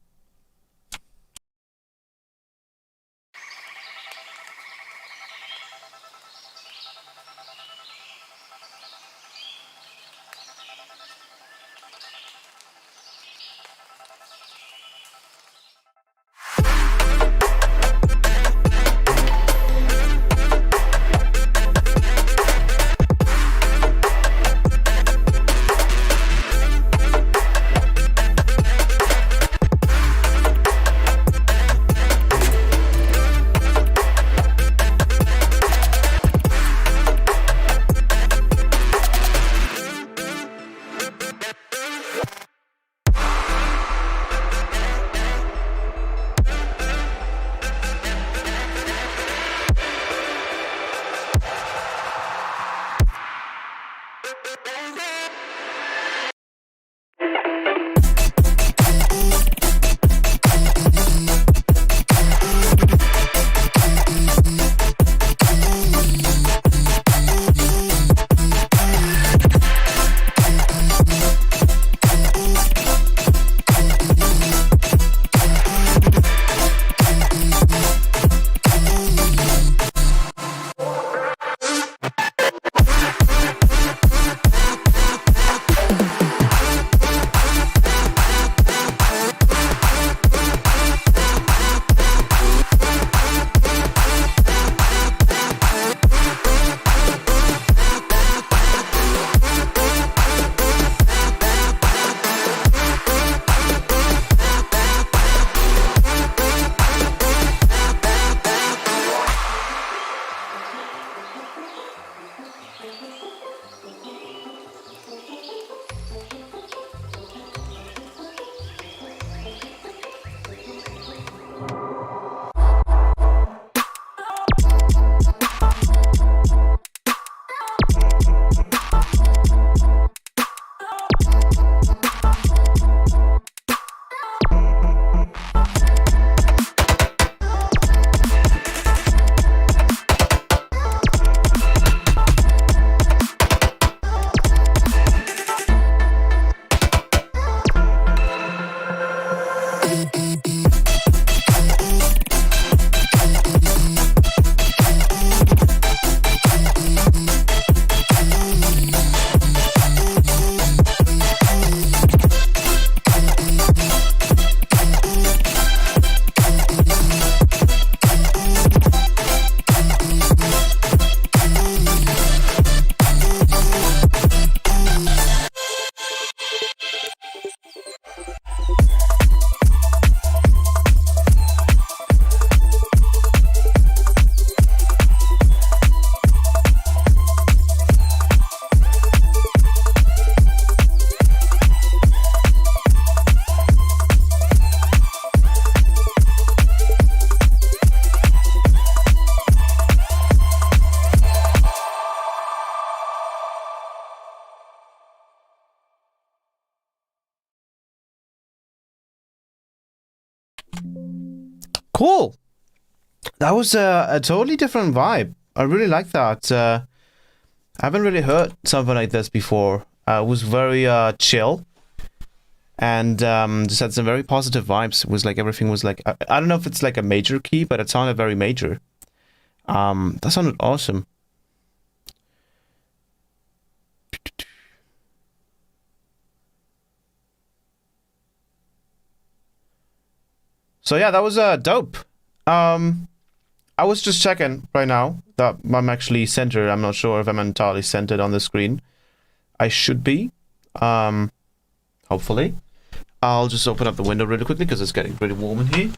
Cool. That was a totally different vibe. I really like that. I haven't really heard something like this before. It was very chill. And just had some very positive vibes. It was like everything was like... I don't know if it's like a major key, but it sounded very major. That sounded awesome. So yeah, that was dope. I was just checking right now that I'm actually centered. I'm not sure if I'm entirely centered on the screen. I should be. Hopefully. I'll just open up the window really quickly because it's getting pretty warm in here.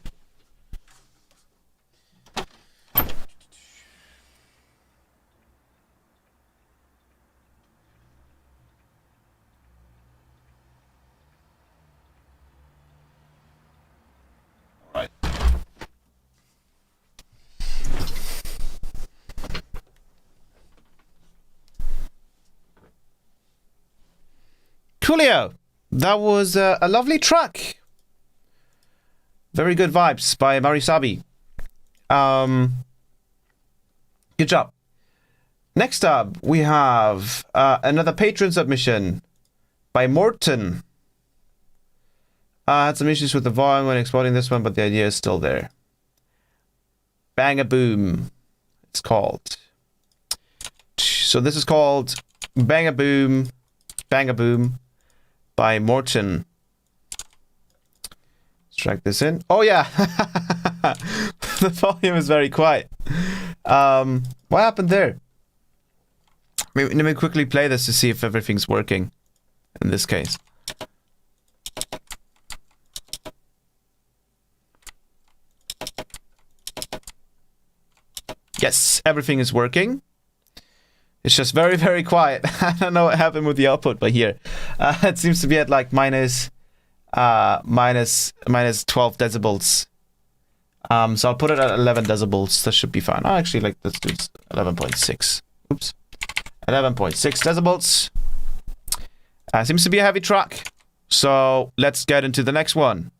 Alright. Coolio! That was a lovely track. Very good vibes by Marisabi. Good job. Next up, we have another patron submission by Morton. Had some issues with the volume when exporting this one, but the idea is still there. Bang-a-boom, it's called. So this is called Bang-a-boom, Bang-a-boom by Morton. Let's drag this in. Oh yeah, the volume is very quiet. What happened there? Let me quickly play this to see if everything's working in this case. Yes, everything is working. It's just very, very quiet. I don't know what happened with the output, but here. It seems to be at like minus 12 decibels. So I'll put it at 11 decibels. That should be fine. Oh, actually, like, let's do 11.6. Oops. 11.6 decibels. Seems to be a heavy track. So let's get into the next one.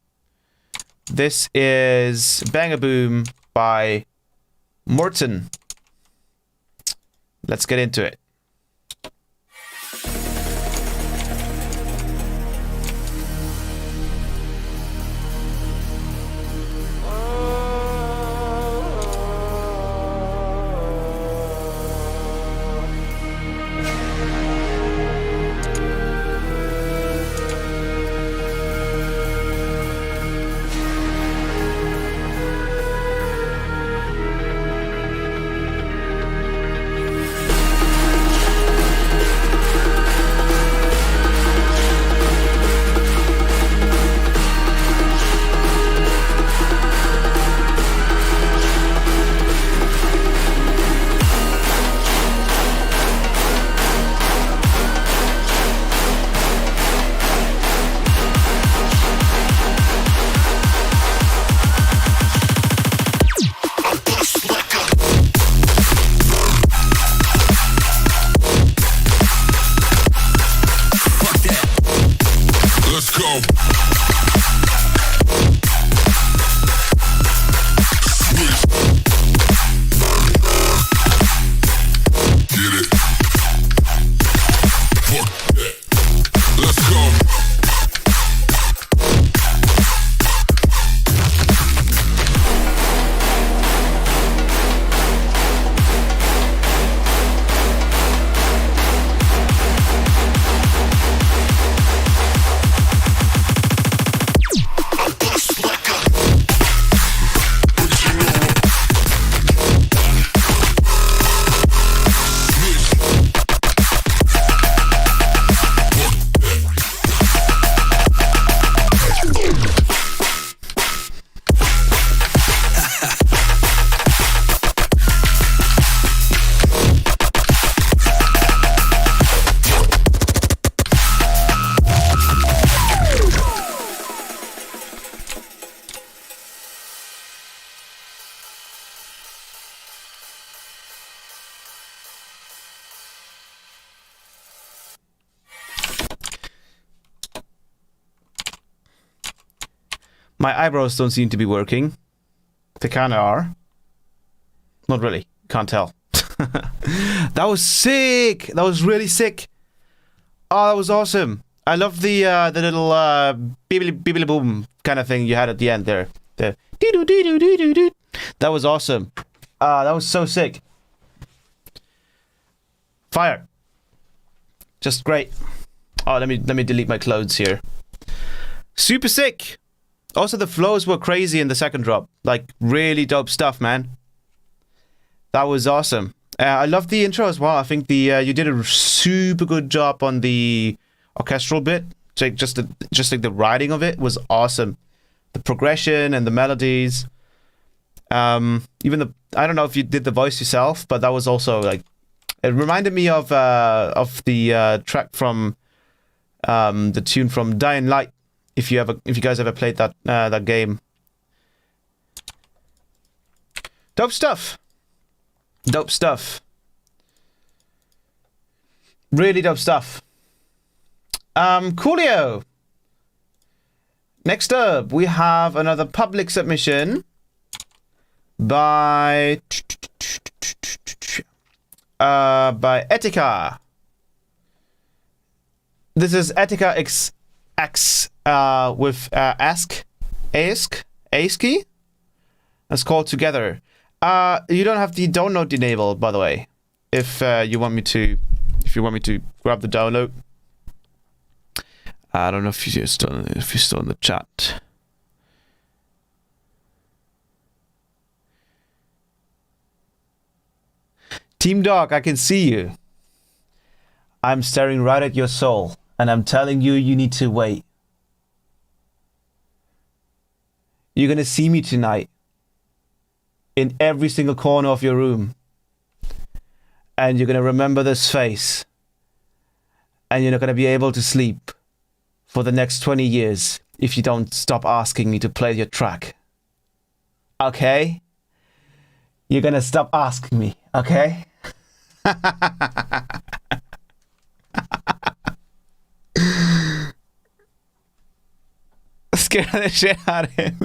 This is Bang-a-Boom by Morton. Let's get into it. My eyebrows don't seem to be working. They kinda are. Not really. Can't tell. That was sick! That was really sick. Oh, that was awesome. I love the little bibbly boom kind of thing you had at the end there. The doo-doo-doo-doo-doo-doo. That was awesome. That was so sick. Fire. Just great. Oh, let me delete my clothes here. Super sick. Also, the flows were crazy in the second drop. Like, really dope stuff, man. That was awesome. I love the intro as well. I think the you did a super good job on the orchestral bit. Like just like the writing of it was awesome. The progression and the melodies. Even I don't know if you did the voice yourself, but that was also like it reminded me of the track from the tune from Dying Light. If you guys ever played that game. Dope stuff. Dope stuff. Really dope stuff. Coolio. Next up, we have another public submission by Etika. This is Etika X with Ask. It's called Together. You don't have the download enabled, by the way. If you want me to grab the download. I don't know if you're still in the chat. Team Dog, I can see you. I'm staring right at your soul, and I'm telling you, you need to wait. You're gonna see me tonight. In every single corner of your room. And you're going to remember this face. And you're not going to be able to sleep for the next 20 years if you don't stop asking me to play your track. Okay? You're going to stop asking me, okay? Scared the shit out of him.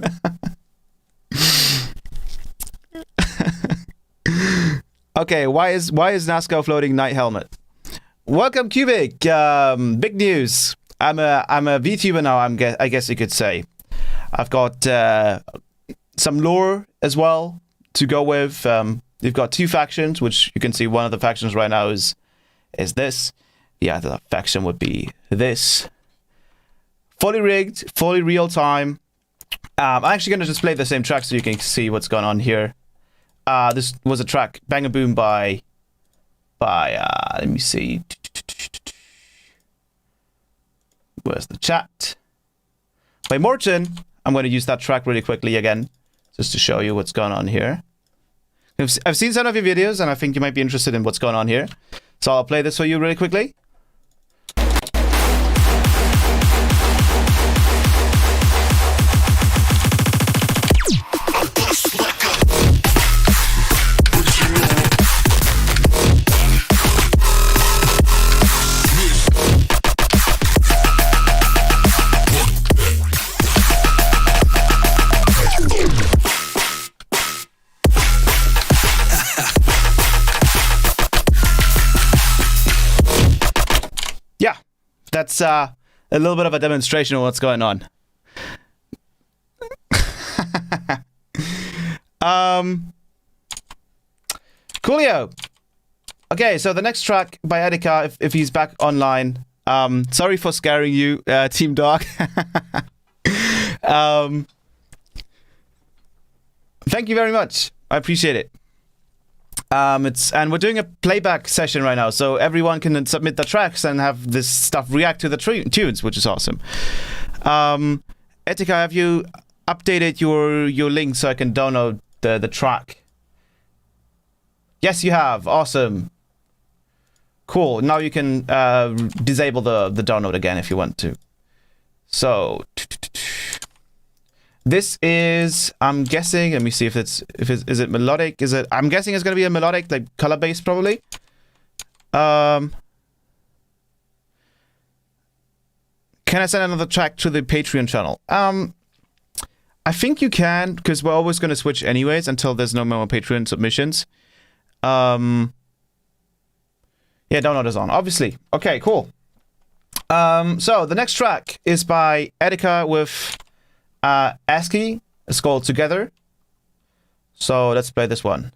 Okay, why is NASCAR floating Night Helmet? Welcome, Cubic. Big news. I'm a VTuber now. I guess you could say. I've got some lore as well to go with. You've got two factions, which you can see. One of the factions right now is this. The other faction would be this. Fully rigged, fully real time. I'm actually gonna just play the same track so you can see what's going on here. This was a track, Bang a Boom by let me see. Where's the chat? By Morton. I'm going to use that track really quickly again, just to show you what's going on here. I've seen some of your videos, and I think you might be interested in what's going on here. So I'll play this for you really quickly. That's a little bit of a demonstration of what's going on. Coolio. Okay, so the next track by Etika, if he's back online. Sorry for scaring you, Team Dog. Thank you very much. I appreciate it. And we're doing a playback session right now, so everyone can submit the tracks and have this stuff react to the tunes, which is awesome. Etika, have you updated your link so I can download the track? Yes, you have. Awesome. Cool. Now you can disable the download again if you want to. So this is, I'm guessing, let me see is it melodic? I'm guessing it's going to be a melodic, like color based probably. Can I send another track to the Patreon channel? I think you can, because we're always going to switch anyways until there's no more Patreon submissions. Yeah, download is on, obviously. Okay, cool. So the next track is by Etika with ASCII. It's called Together. So let's play this one.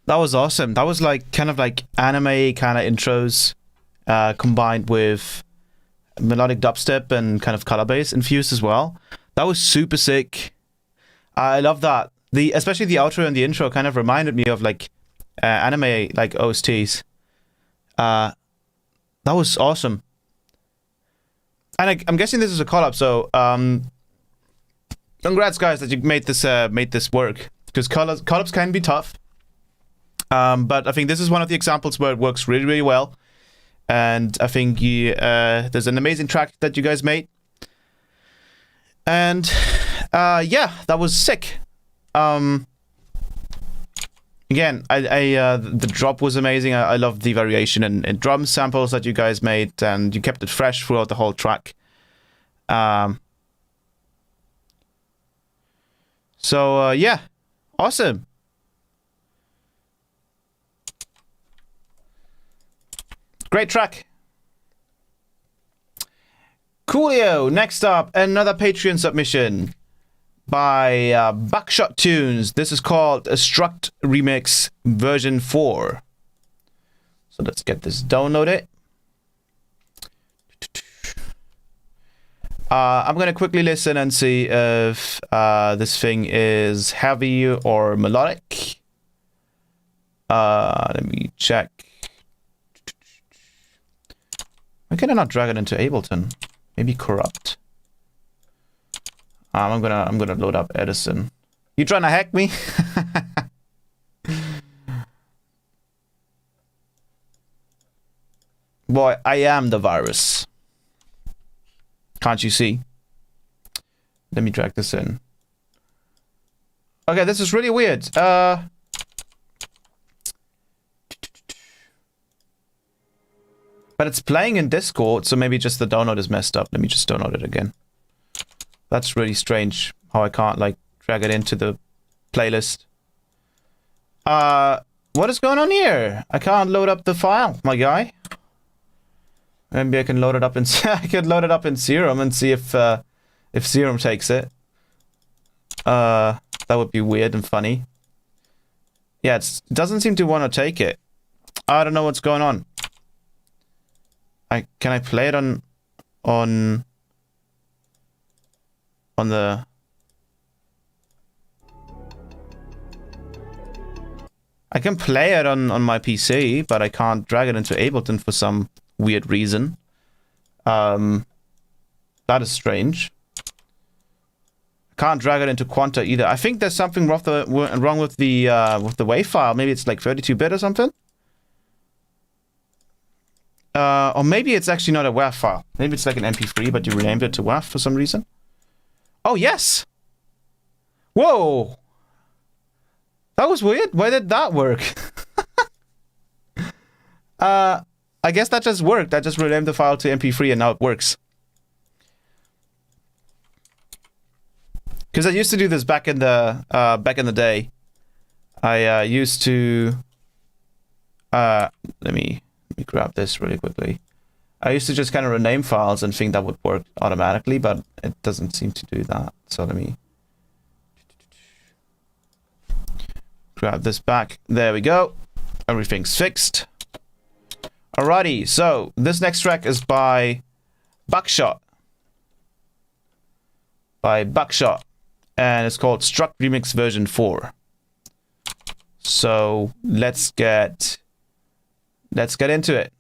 That was awesome. That was like kind of like anime kind of intros combined with melodic dubstep and kind of color bass infused as well. That was super sick. I love that. Especially the outro and the intro kind of reminded me of like anime like OSTs. That was awesome. And I'm guessing this is a collab, so congrats guys that you made this work, because collabs can be tough. But I think this is one of the examples where it works really, really well. And I think there's an amazing track that you guys made. And yeah, that was sick. again, the drop was amazing. I love the variation in drum samples that you guys made, and you kept it fresh throughout the whole track. So yeah, awesome. Great track. Coolio. Next up, another Patreon submission by Buckshot Tunes. This is called a Struct Remix version 4. So let's get this downloaded. I'm going to quickly listen and see if this thing is heavy or melodic. Let me check. Why can I not drag it into Ableton? Maybe corrupt. I'm gonna load up Edison. You trying to hack me? Boy, I am the virus. Can't you see? Let me drag this in. Okay, this is really weird. But it's playing in Discord, so maybe just the download is messed up. Let me just download it again. That's really strange how I can't like drag it into the playlist. What is going on here? I can't load up the file, my guy. Maybe I can load it up in I could load it up in Serum and see if Serum takes it. That would be weird and funny. Yeah, it doesn't seem to want to take it. I don't know what's going on. Can I play it on the... I can play it on my PC, but I can't drag it into Ableton for some weird reason. That is strange. I can't drag it into Quanta either. I think there's something wrong with the WAV file. Maybe it's like 32-bit or something. Or maybe it's actually not a WAV file. Maybe it's like an MP3, but you renamed it to WAV for some reason. Oh, yes! Whoa! That was weird. Why did that work? I guess that just worked. I just renamed the file to MP3 and now it works. Because I used to do this back in the day. I used to... let me grab this really quickly. I used to just kind of rename files and think that would work automatically, but it doesn't seem to do that. So let me grab this back. There we go. Everything's fixed. Alrighty, so this next track is by Buckshot. And it's called Struct Remix version 4. So let's get into it.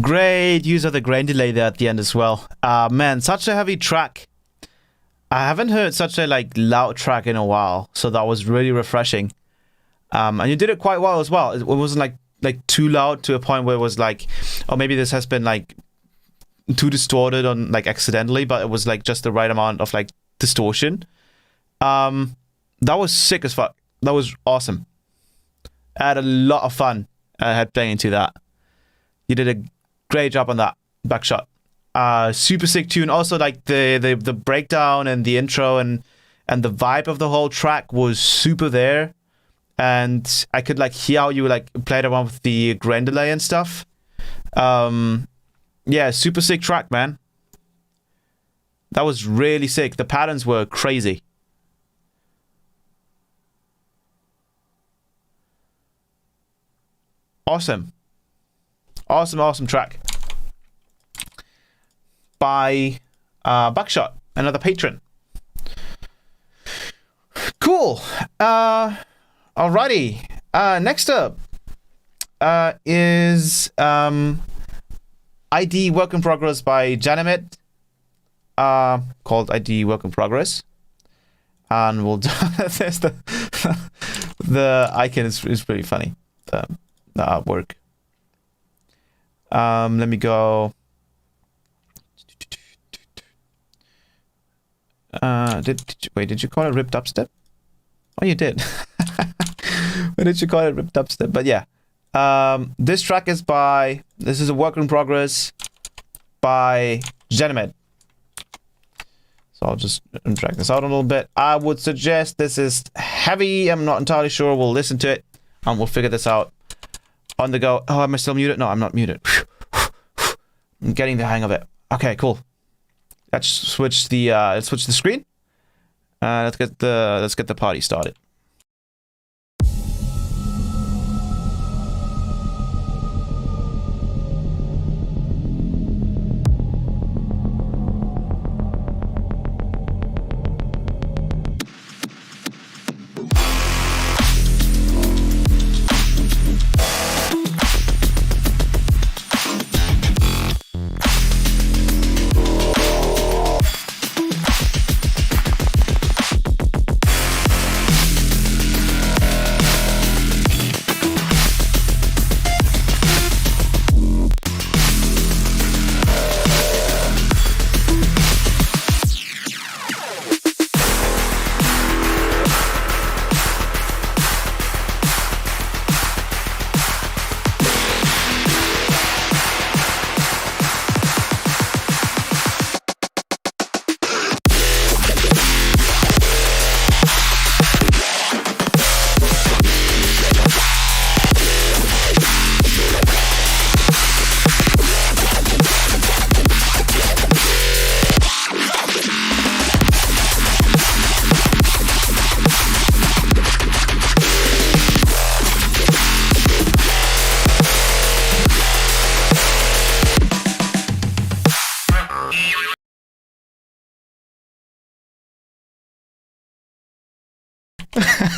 Great use of the grain delay there at the end as well. Man, such a heavy track. I haven't heard such a like loud track in a while, so that was really refreshing. And you did it quite well as well. It wasn't like too loud to a point where it was like, oh, maybe this has been like too distorted on like accidentally, but it was like just the right amount of like distortion. That was sick as fuck. That was awesome. I had a lot of fun. I had playing into that. You did a great job on that back shot. Super sick tune. Also, like the breakdown and the intro and the vibe of the whole track was super there. And I could like hear how you like played around with the grain delay and stuff. Yeah, super sick track, man. That was really sick. The patterns were crazy. Awesome. Awesome track. By Buckshot, another patron. Cool. Alrighty. Next up is ID Work in Progress by Janimit. Called ID Work in Progress. And we'll do there's the icon is pretty funny. The artwork. Let me go. Did you call it ripped dubstep? Oh, you did. Why did you call it ripped dubstep? But yeah, this track is this is a work in progress by Janimit. So I'll just drag this out a little bit. I would suggest this is heavy. I'm not entirely sure. We'll listen to it and we'll figure this out on the go. Oh, am I still muted? No, I'm not muted. I'm getting the hang of it. Okay, cool. Let's switch the screen. Let's get the party started.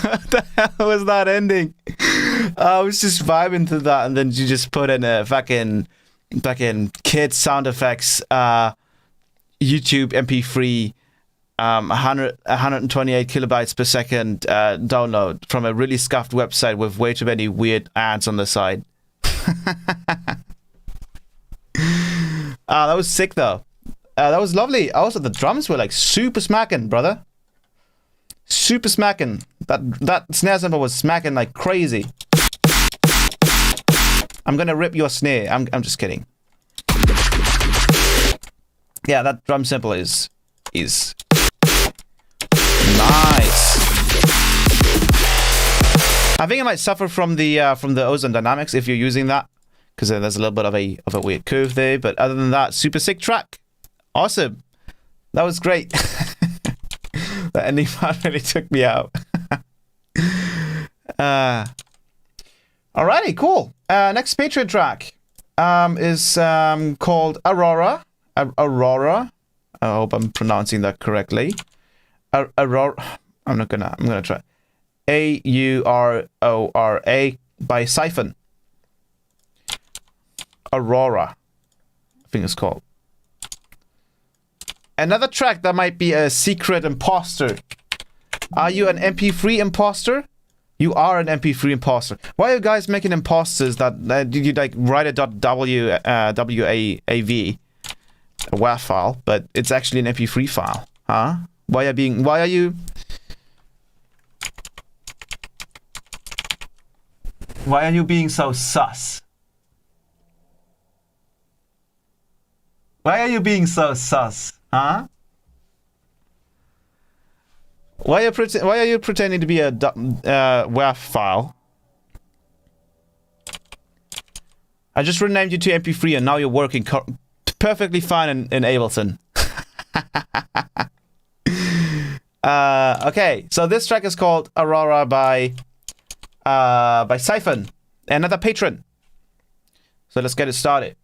What the hell was that ending? I was just vibing to that, and then you just put in a fucking kid sound effects, YouTube MP3, 128 kilobytes per second download from a really scuffed website with way too many weird ads on the side. That was sick though. That was lovely. Also, the drums were like super smacking, brother. Super smacking. That snare cymbal was smacking like crazy. I'm gonna rip your snare. I'm just kidding. Yeah, that drum sample is nice. I think it might suffer from the ozone dynamics if you're using that, because there's a little bit of a weird curve there. But other than that, super sick track. Awesome. That was great. That ending part really took me out. Alrighty, cool. Next Patreon track is called Aurora. Aurora. I hope I'm pronouncing that correctly. Aurora. I'm gonna try. Aurora by Siphon. Aurora. think it's called. Another track that might be a secret imposter. Are you an MP3 imposter? You are an MP3 imposter. Why are you guys making imposters that you like write a .wav a WAV file, but it's actually an MP3 file? Huh? Why are you being so sus? Why are you being so sus? Huh? Why are you pretending to be a WAV file? I just renamed you to MP3 and now you're working perfectly fine in Ableton. Okay, so this track is called Aurora by Siphon, another patron. So let's get it started.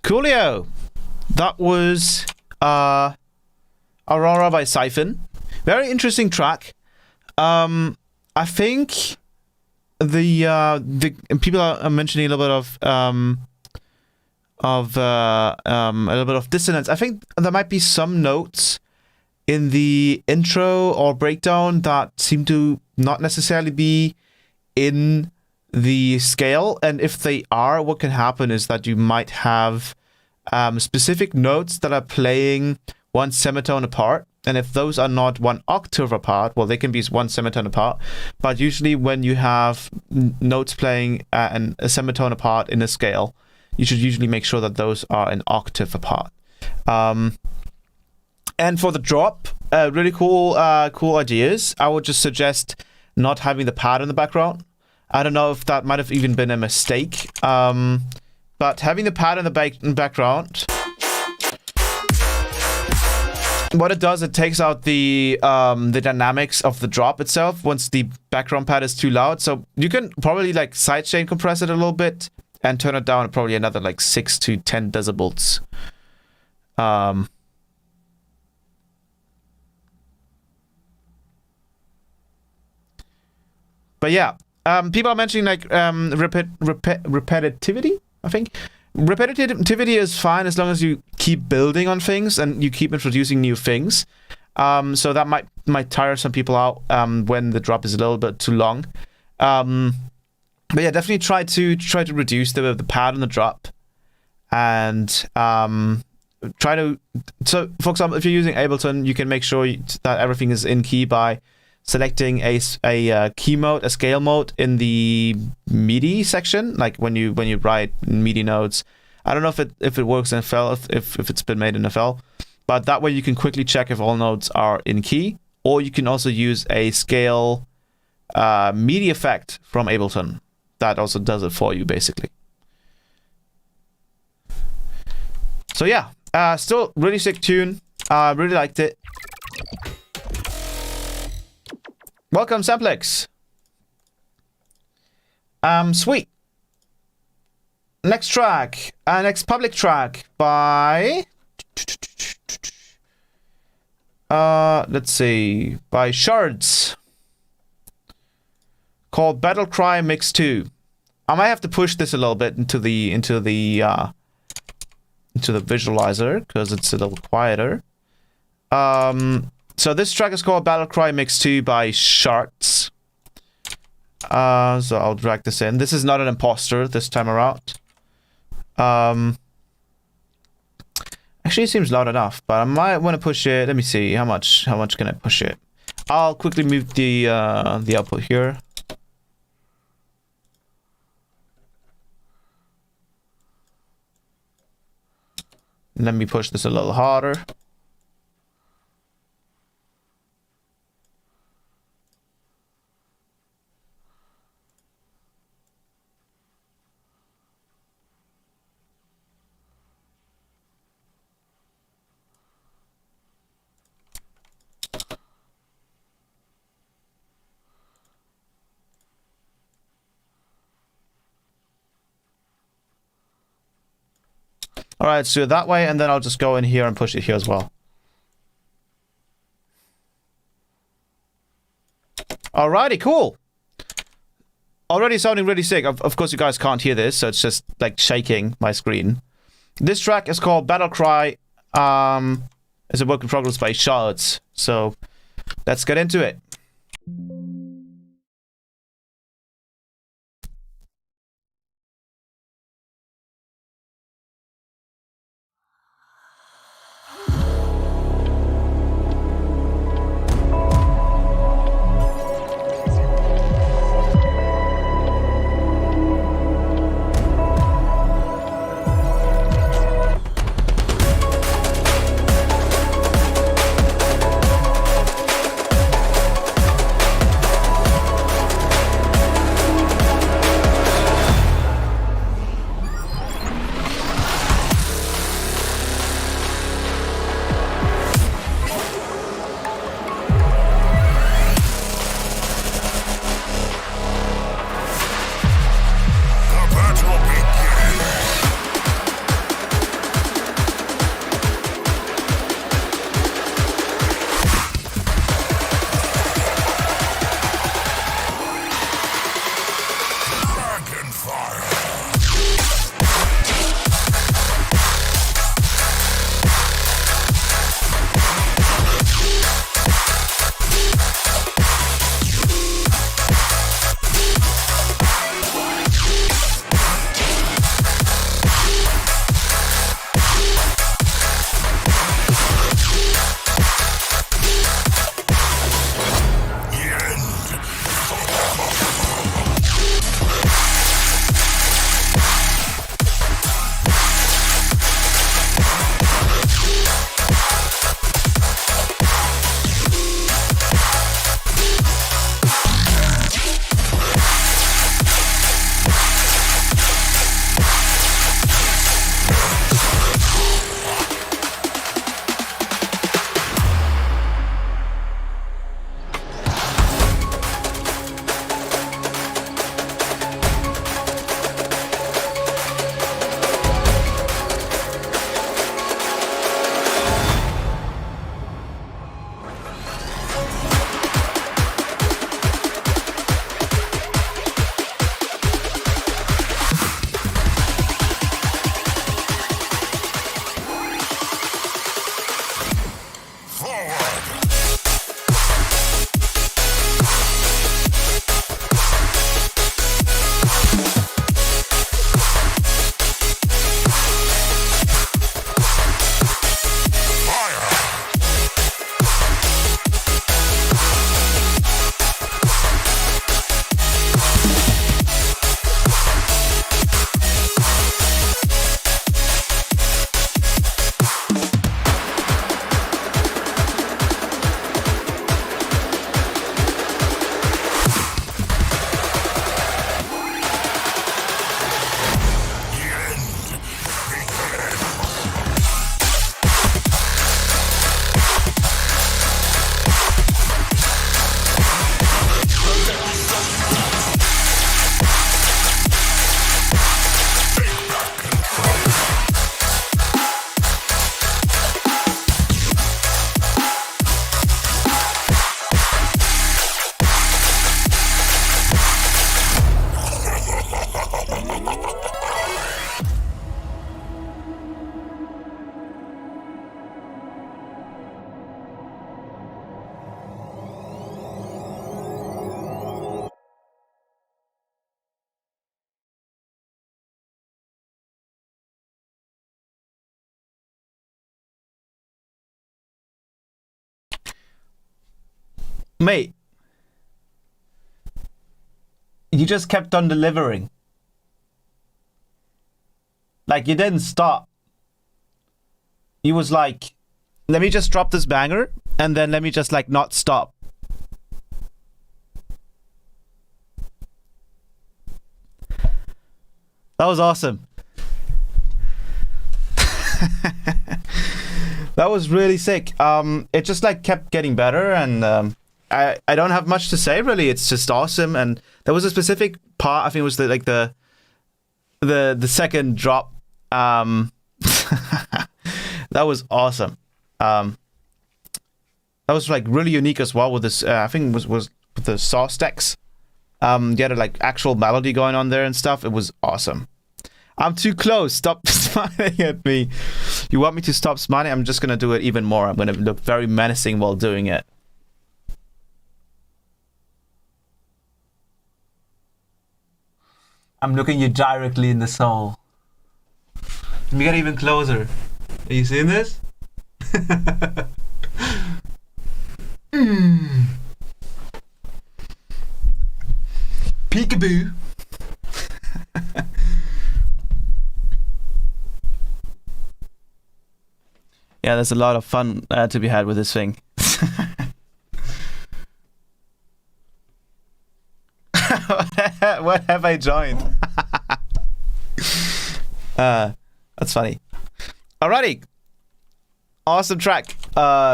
Coolio. that was Aurora by Siphon. Very interesting track. I think the people are mentioning a little bit of a little bit of dissonance. I think there might be some notes in the intro or breakdown that seem to not necessarily be in the scale, and if they are, what can happen is that you might have specific notes that are playing one semitone apart, and if those are not one octave apart, well, they can be one semitone apart, but usually when you have notes playing a semitone apart in a scale, you should usually make sure that those are an octave apart. And for the drop, really cool ideas. I would just suggest not having the pad in the background. I don't know if that might have even been a mistake. But having the pad in the background, what it does, it takes out the dynamics of the drop itself once the background pad is too loud. So you can probably like sidechain compress it a little bit and turn it down probably another like 6 to 10 decibels. But yeah, people are mentioning like repetitivity, I think. Repetitivity is fine as long as you keep building on things and you keep introducing new things. So that might tire some people out when the drop is a little bit too long. But yeah, definitely try to reduce the pad on the drop, and try to. So for example, if you're using Ableton, you can make sure that everything is in key by selecting a key mode, a scale mode in the MIDI section, like when you write MIDI notes. I don't know if it works in FL, if it's been made in FL, but that way you can quickly check if all notes are in key, or you can also use a scale MIDI effect from Ableton. That also does it for you, basically. So yeah, still really sick tune. Really liked it. Welcome, Samplex. Sweet. Next track. Next public track by... let's see. By Shards. Called Battlecry Mix2. I might have to push this a little bit into the visualizer because it's a little quieter. So this track is called Battlecry Mix2 by Shards. So I'll drag this in. This is not an imposter this time around. Actually, it seems loud enough, but I might want to push it. Let me see how much can I push it. I'll quickly move the output here. Let me push this a little harder. All right, so that way, and then I'll just go in here and push it here as well. Alrighty, cool. Already sounding really sick. Of course, you guys can't hear this, so it's just like shaking my screen. This track is called Battlecry. It's a work in progress by Shards. So let's get into it. Mate, you just kept on delivering. Like, you didn't stop. You was like, let me just drop this banger, and then let me just, like, not stop. That was awesome. That was really sick. It just, like, kept getting better, and I don't have much to say, really. It's just awesome, and there was a specific part, I think it was the second drop. That was awesome. That was like really unique as well with this. I think it was with the saw stacks. You had a like actual melody going on there and stuff. It was awesome. I'm too close. Stop smiling at me. You want me to stop smiling? I'm just gonna do it even more. I'm gonna look very menacing while doing it. I'm looking you directly in the soul. Let me get even closer. Are you seeing this? Peekaboo. Yeah, there's a lot of fun to be had with this thing. What have I joined? That's funny. Alrighty. Awesome track.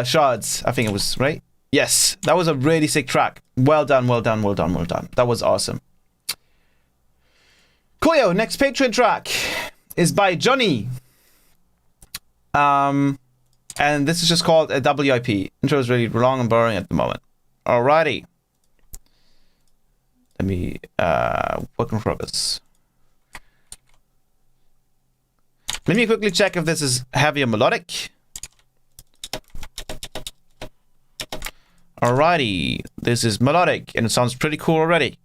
Shards, I think it was, right? Yes, that was a really sick track. Well done, well done, well done, well done. That was awesome. Coolio, next Patreon track is by Johnny. And this is just called a WIP. Intro is really long and boring at the moment. Alrighty. Let me work in progress. Let me quickly check if this is heavy or melodic. Alrighty, this is melodic and it sounds pretty cool already.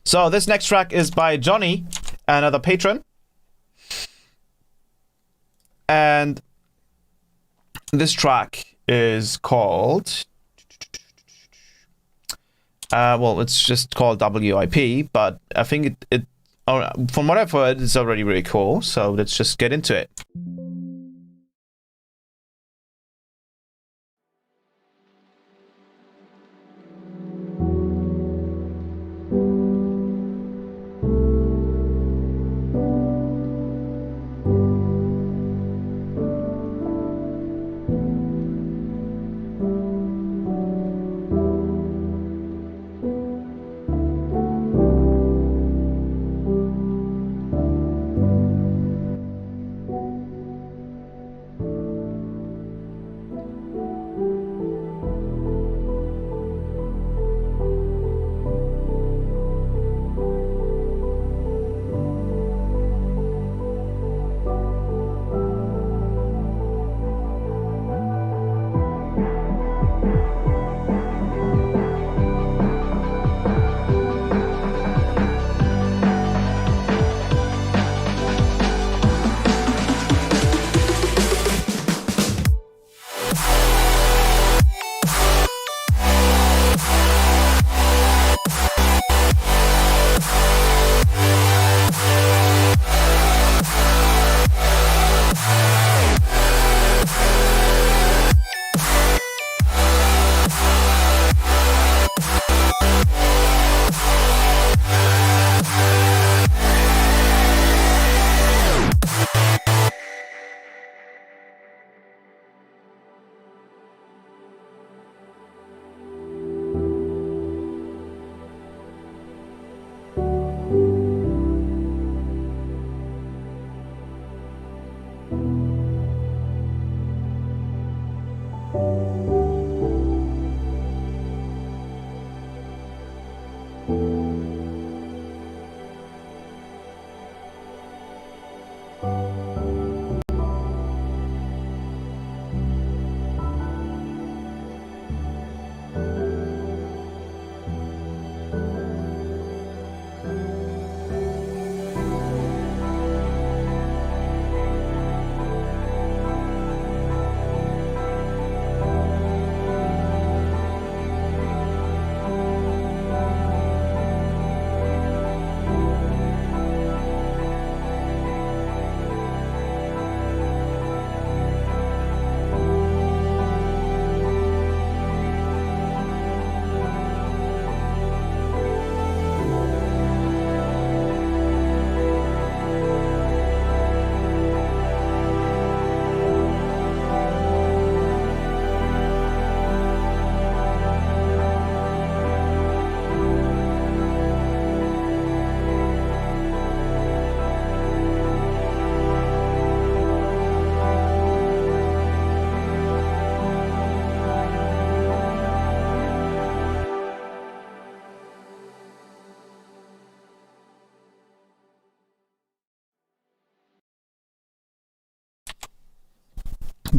So this next track is by Johnny, another patron. And this track is called... well, it's just called WIP, but I think from what I've heard, it's already really cool. So let's just get into it.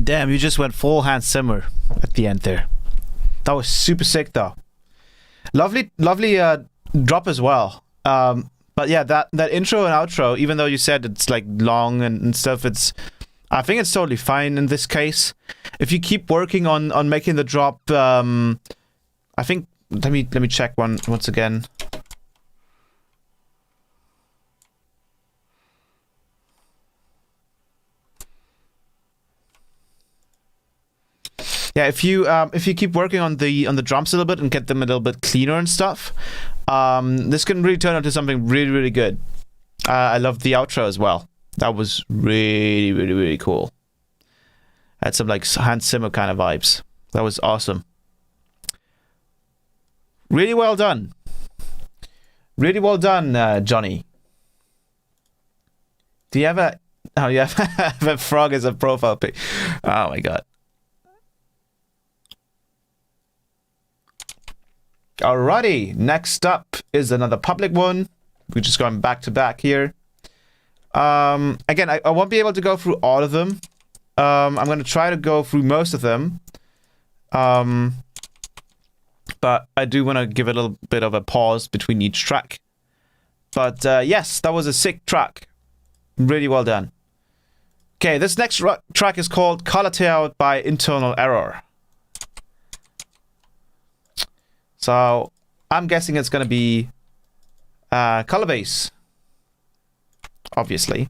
Damn, you just went full Hans Zimmer at the end there. That was super sick though. Lovely drop as well. But yeah, that intro and outro, even though you said it's like long and stuff, I think it's totally fine in this case. If you keep working on making the drop, I think let me check once again. Yeah, if you keep working on the drums a little bit and get them a little bit cleaner and stuff, this can really turn into something really, really good. I love the outro as well. That was really, really, really cool. Had some like Hans Zimmer kind of vibes. That was awesome. Really well done. Really well done, Johnny. Do you have a... Oh, you have a frog as a profile pic. Oh my god. Alrighty, next up is another public one. We're just going back to back here. Again, I won't be able to go through all of them. I'm going to try to go through most of them. But I do want to give a little bit of a pause between each track. But yes, that was a sick track. Really well done. Okay, this next track is called Collateral by Internal Error. So, I'm guessing it's going to be color bass. Obviously.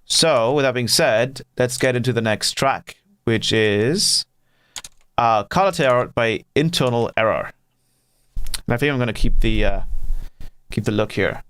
So, with that being said, let's get into the next track, which is Collateral by Internal Error. And I think I'm going to keep the look here.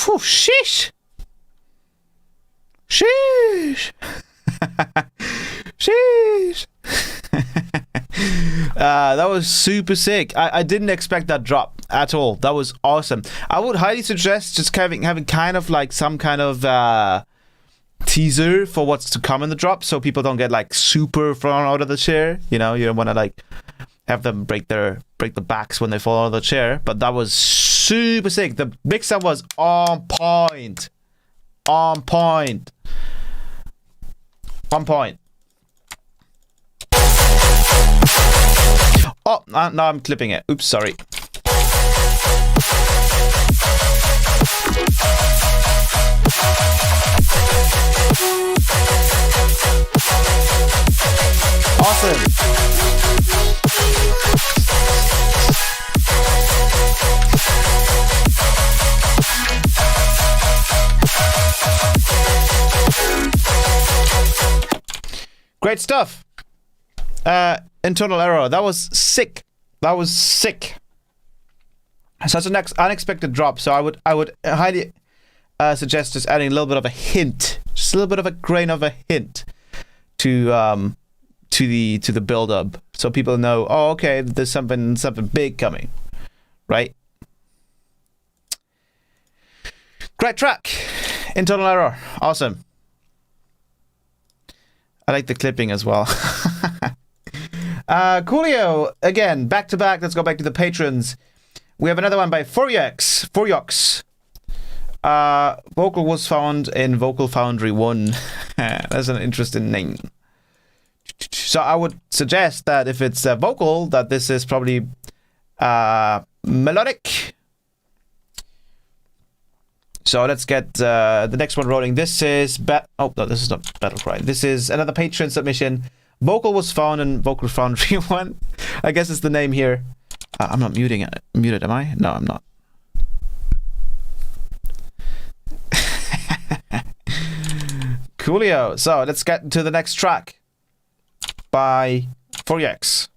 Oh, sheesh. Sheesh. Sheesh. That was super sick. I didn't expect that drop at all. That was awesome. I would highly suggest just having kind of like some kind of teaser for what's to come in the drop, so people don't get like super thrown out of the chair. You know, you don't want to like have them break the backs when they fall out of the chair. But that was super sick. The mix-up was on point. On point. On point. Oh, no, I'm clipping it. Oops, sorry. Great stuff. Internal error. That was sick. That was sick. Such an unexpected drop. So I would highly suggest just adding a little bit of a hint, just a little bit of a grain of a hint to the build up, so people know. Oh, okay, there's something big coming, right? Great track. Internal error. Awesome. I like the clipping as well. Coolio, again, back to back. Let's go back to the patrons. We have another one by Foryox. Vocal was found in Vocal Foundry 1. That's an interesting name. So I would suggest that if it's vocal, that this is probably melodic. So let's get the next one rolling. This is oh no, this is not Battlecry. This is another Patreon submission. Vocal was found in Vocal Foundry 1. I guess it's the name here. I'm not muted, am I? No, I'm not. Coolio. So let's get to the next track by 4x.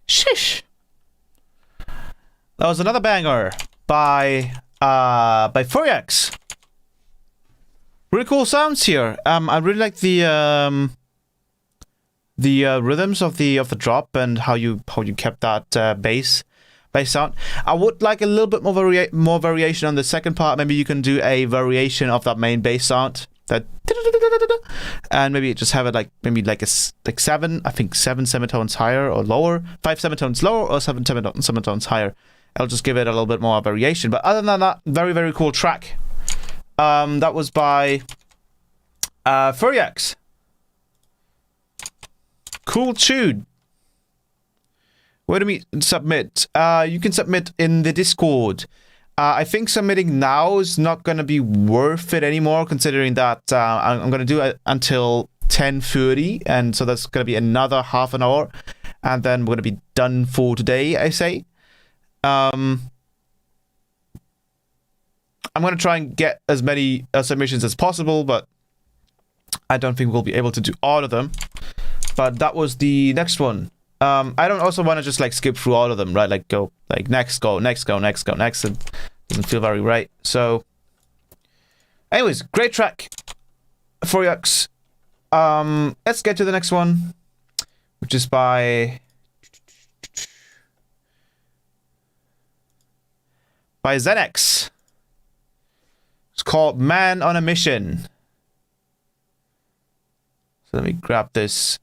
Shish. That was another banger by 4x. Really cool sounds here. I really like the rhythms of the drop and how you kept that bass sound. I would like a little bit more variation on the second part. Maybe you can do a variation of that main bass sound, that, and maybe just have it like seven semitones higher or lower, 5 semitones lower or 7 semitones higher. I'll just give it a little bit more variation. But other than that, very, very cool track. That was by Furyax. Cool tune. Where do we submit? You can submit in the Discord. I think submitting now is not going to be worth it anymore, considering that I'm going to do it until 10 10:30, and so that's going to be another half an hour, and then we're going to be done for today, I say. I'm going to try and get as many submissions as possible, but I don't think we'll be able to do all of them. But that was the next one. I don't also want to just like skip through all of them, right? Like go like next, go next, go next, go next. It doesn't feel very right. So, anyways, great track for Yux. Let's get to the next one, which is by Xenx. It's called Man on a Mission. So let me grab this.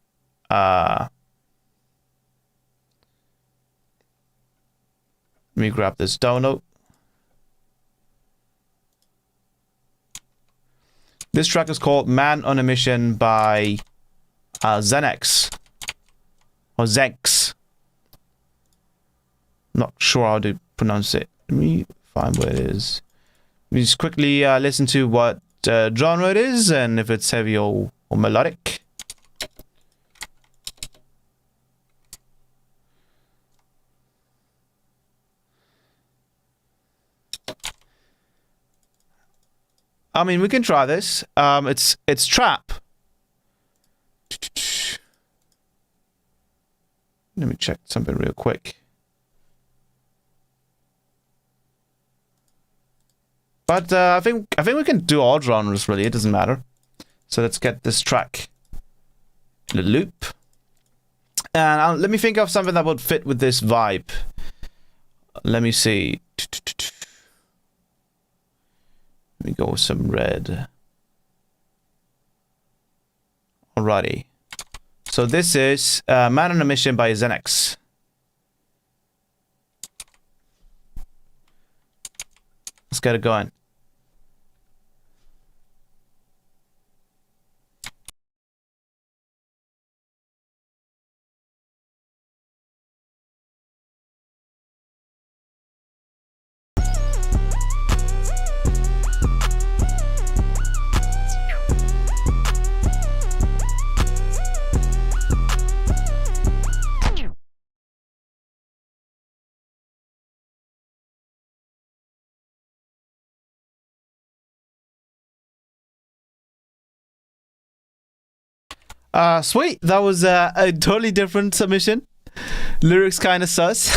Let me grab this download. This track is called Man on a Mission by Xenx. Or Xenx. Not sure how to pronounce it. Let me find where it is. Let me just quickly listen to what genre it is and if it's heavy or melodic. I mean, we can try this. It's trap. Let me check something real quick. But I think we can do all genres really. It doesn't matter. So let's get this track in the loop, and let me think of something that would fit with this vibe. Let me see. Let me go with some red. Alrighty. So this is Man on a Mission by Xenx. Let's get it going. Sweet. That was a totally different submission. Lyrics kind of sus.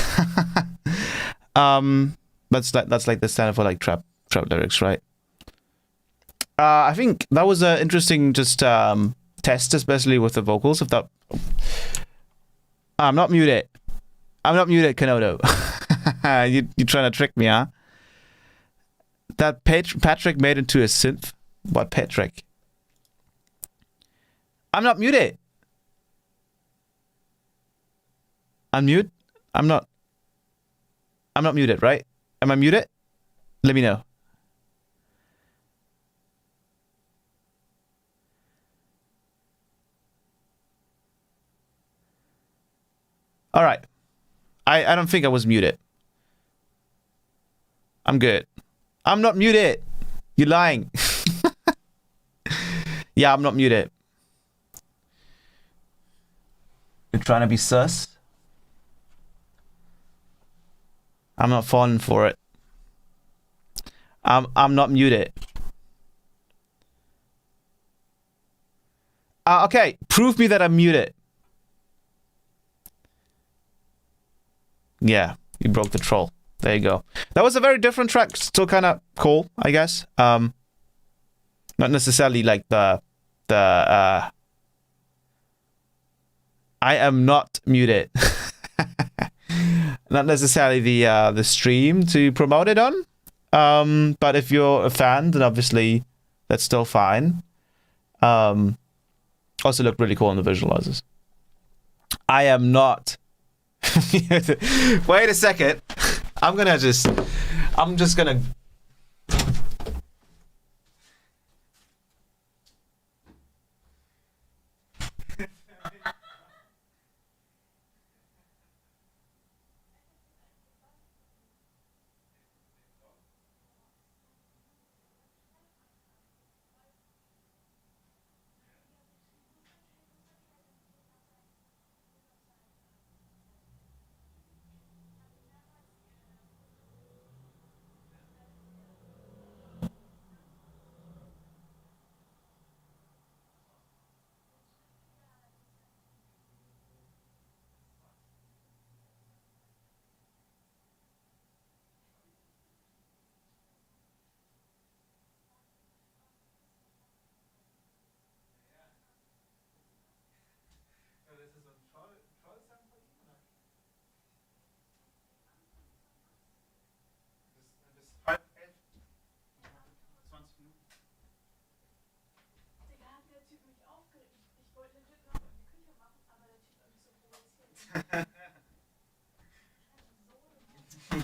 That's like the standard for like trap lyrics, right? I think that was an interesting just test, especially with the vocals. If that, I'm not muted. I'm not muted, Kanodo. You trying to trick me, huh? That Patrick made into a synth. What Patrick? I'm not muted. Unmute? I'm not muted, right? Am I muted? Let me know. All right. I don't think I was muted. I'm good. I'm not muted. You're lying. Yeah, I'm not muted. You're trying to be sus? I'm not falling for it. I'm not muted. Okay, prove me that I'm muted. Yeah, you broke the troll. There you go. That was a very different track. Still kind of cool, I guess. Not necessarily like the I am not muted. Not necessarily the stream to promote it on. But if you're a fan, then obviously that's still fine. Also look really cool on the visualizers. I am not. Wait a second. I'm just gonna.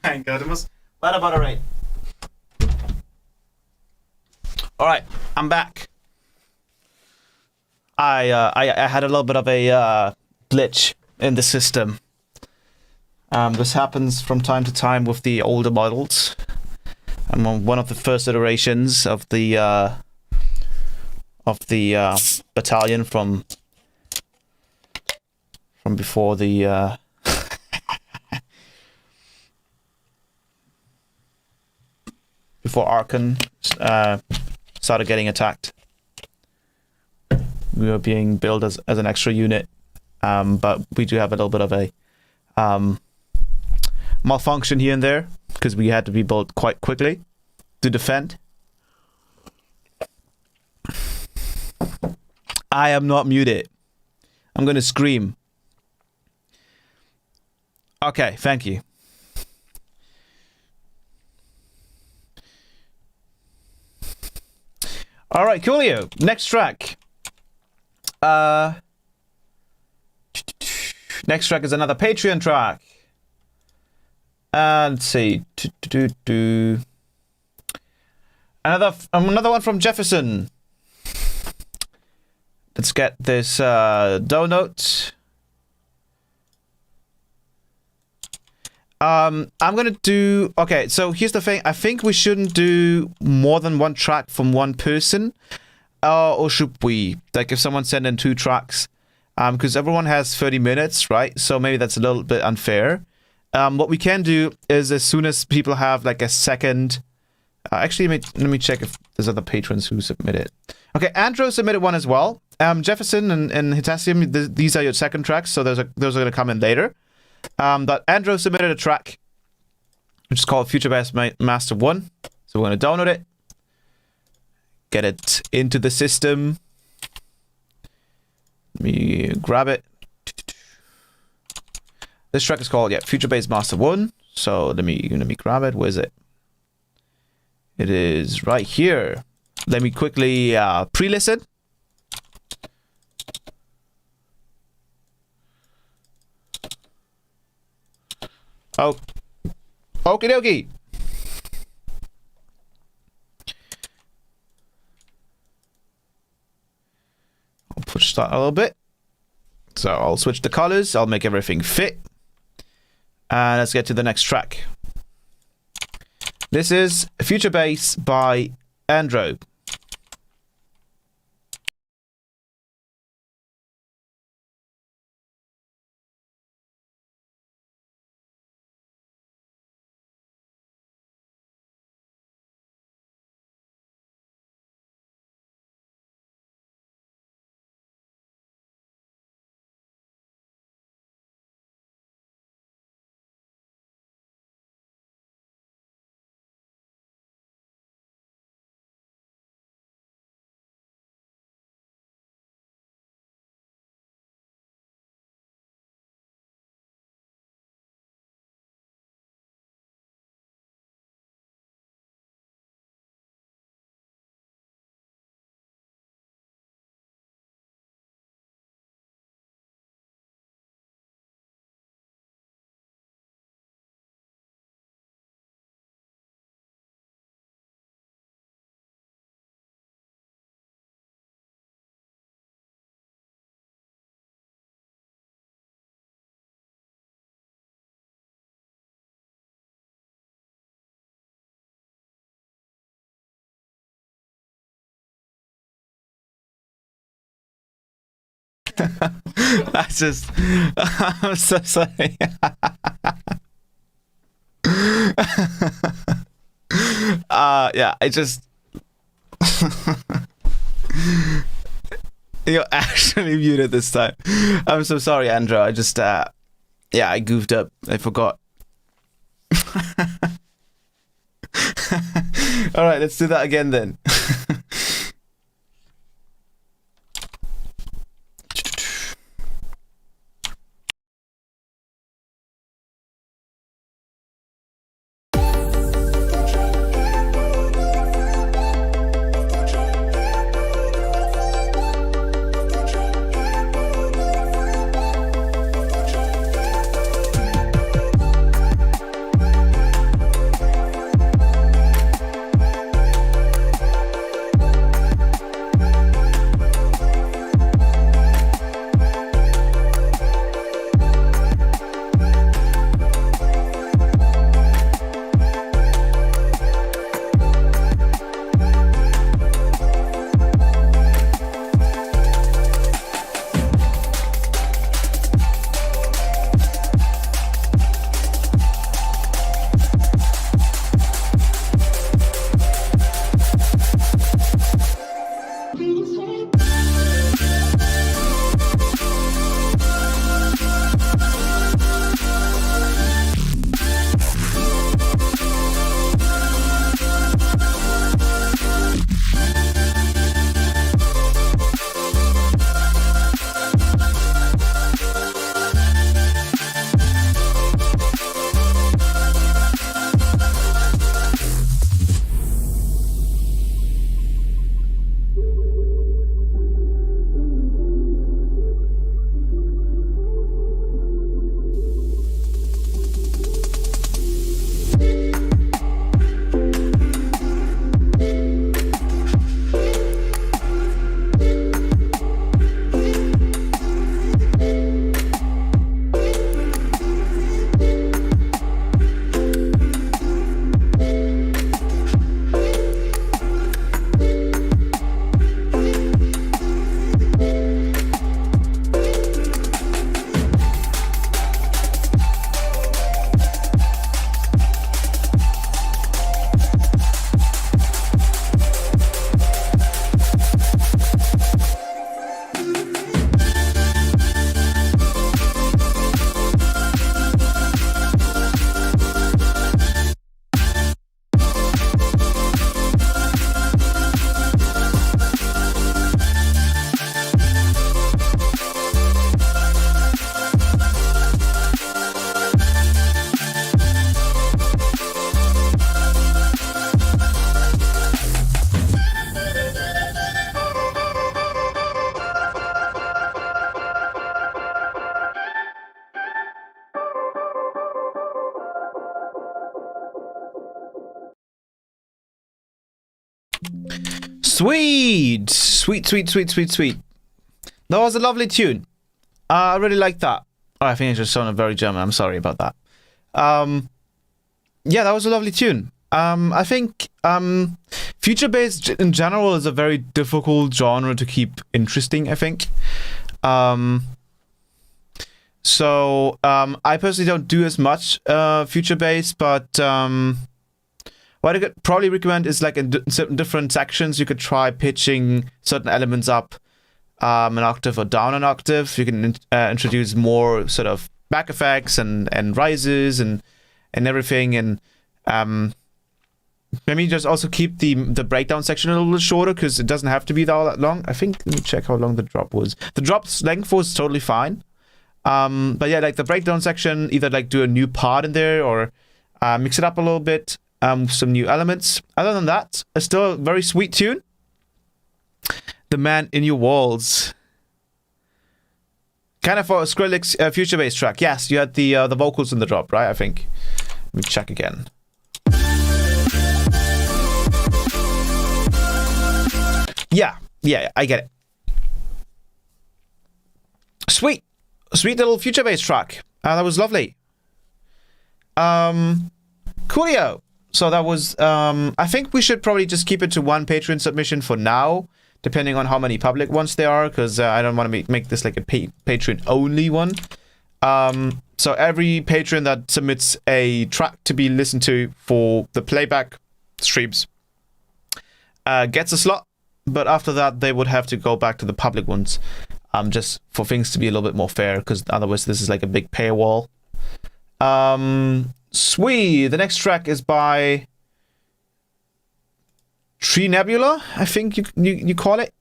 Mein Gott, du musst weiter moderate. Alright, I'm back. I had a little bit of a glitch in the system. This happens from time to time with the older models. I'm on one of the first iterations of the battalion from before the before Archon started getting attacked. We were being billed as an extra unit, but we do have a little bit of a malfunction here and there because we had to be built quite quickly to defend. I am not muted. I'm gonna scream. Okay, thank you. All right, coolio. Next track. Next track is another Patreon track. Let's see. Another one from Jefferson. Let's get this donut. I'm gonna do... Okay, so here's the thing. I think we shouldn't do more than one track from one person. Or should we? Like, if someone sent in 2 tracks. Because everyone has 30 minutes, right? So maybe that's a little bit unfair. What we can do is as soon as people have, like, a second... actually, let me check if there's other patrons who submitted. Okay, Andrew submitted one as well. Jefferson and Hitasium, these are your second tracks, so those are going to come in later. But Andrew submitted a track, which is called Future Bass Master 1. So we're going to download it. Get it into the system. Let me grab it. This track is called, Future Bass Master 1. So let me grab it. Where is it? It is right here. Let me quickly pre-listen. Oh, okie dokie. I'll push that a little bit. So I'll switch the colors. I'll make everything fit. And let's get to the next track. This is Future Bass by Andrew. I'm so sorry. I just you're actually muted this time. I'm so sorry, Andrew. I just I goofed up. I forgot. All right, let's do that again then. Sweet. That was a lovely tune. I really like that. Oh, I think it just sounded very German. I'm sorry about that. Yeah, that was a lovely tune. I think future bass in general is a very difficult genre to keep interesting, I think. So I personally don't do as much future bass, but what I could probably recommend is like in certain different sections, you could try pitching certain elements up an octave or down an octave. You can introduce more sort of back effects and rises and everything, and maybe just also keep the breakdown section a little bit shorter, because it doesn't have to be all that long. I think, let me check how long the drop was. The drop's length was totally fine. But yeah, like the breakdown section, either like do a new part in there or mix it up a little bit, some new elements. Other than that, it's still a very sweet tune. The Man in Your Walls. Kind of for a Skrillex future bass track. Yes, you had the vocals in the drop, right? I think. Let me check again. Yeah, I get it. Sweet little future bass track. That was lovely. Coolio. So that was, I think we should probably just keep it to one Patreon submission for now, depending on how many public ones there are, because I don't want to make this like a Patreon only one. So every patron that submits a track to be listened to for the playback streams gets a slot, but after that they would have to go back to the public ones, just for things to be a little bit more fair, because otherwise this is like a big paywall. Sweet. The next track is by Tree Nebula, I think you call it.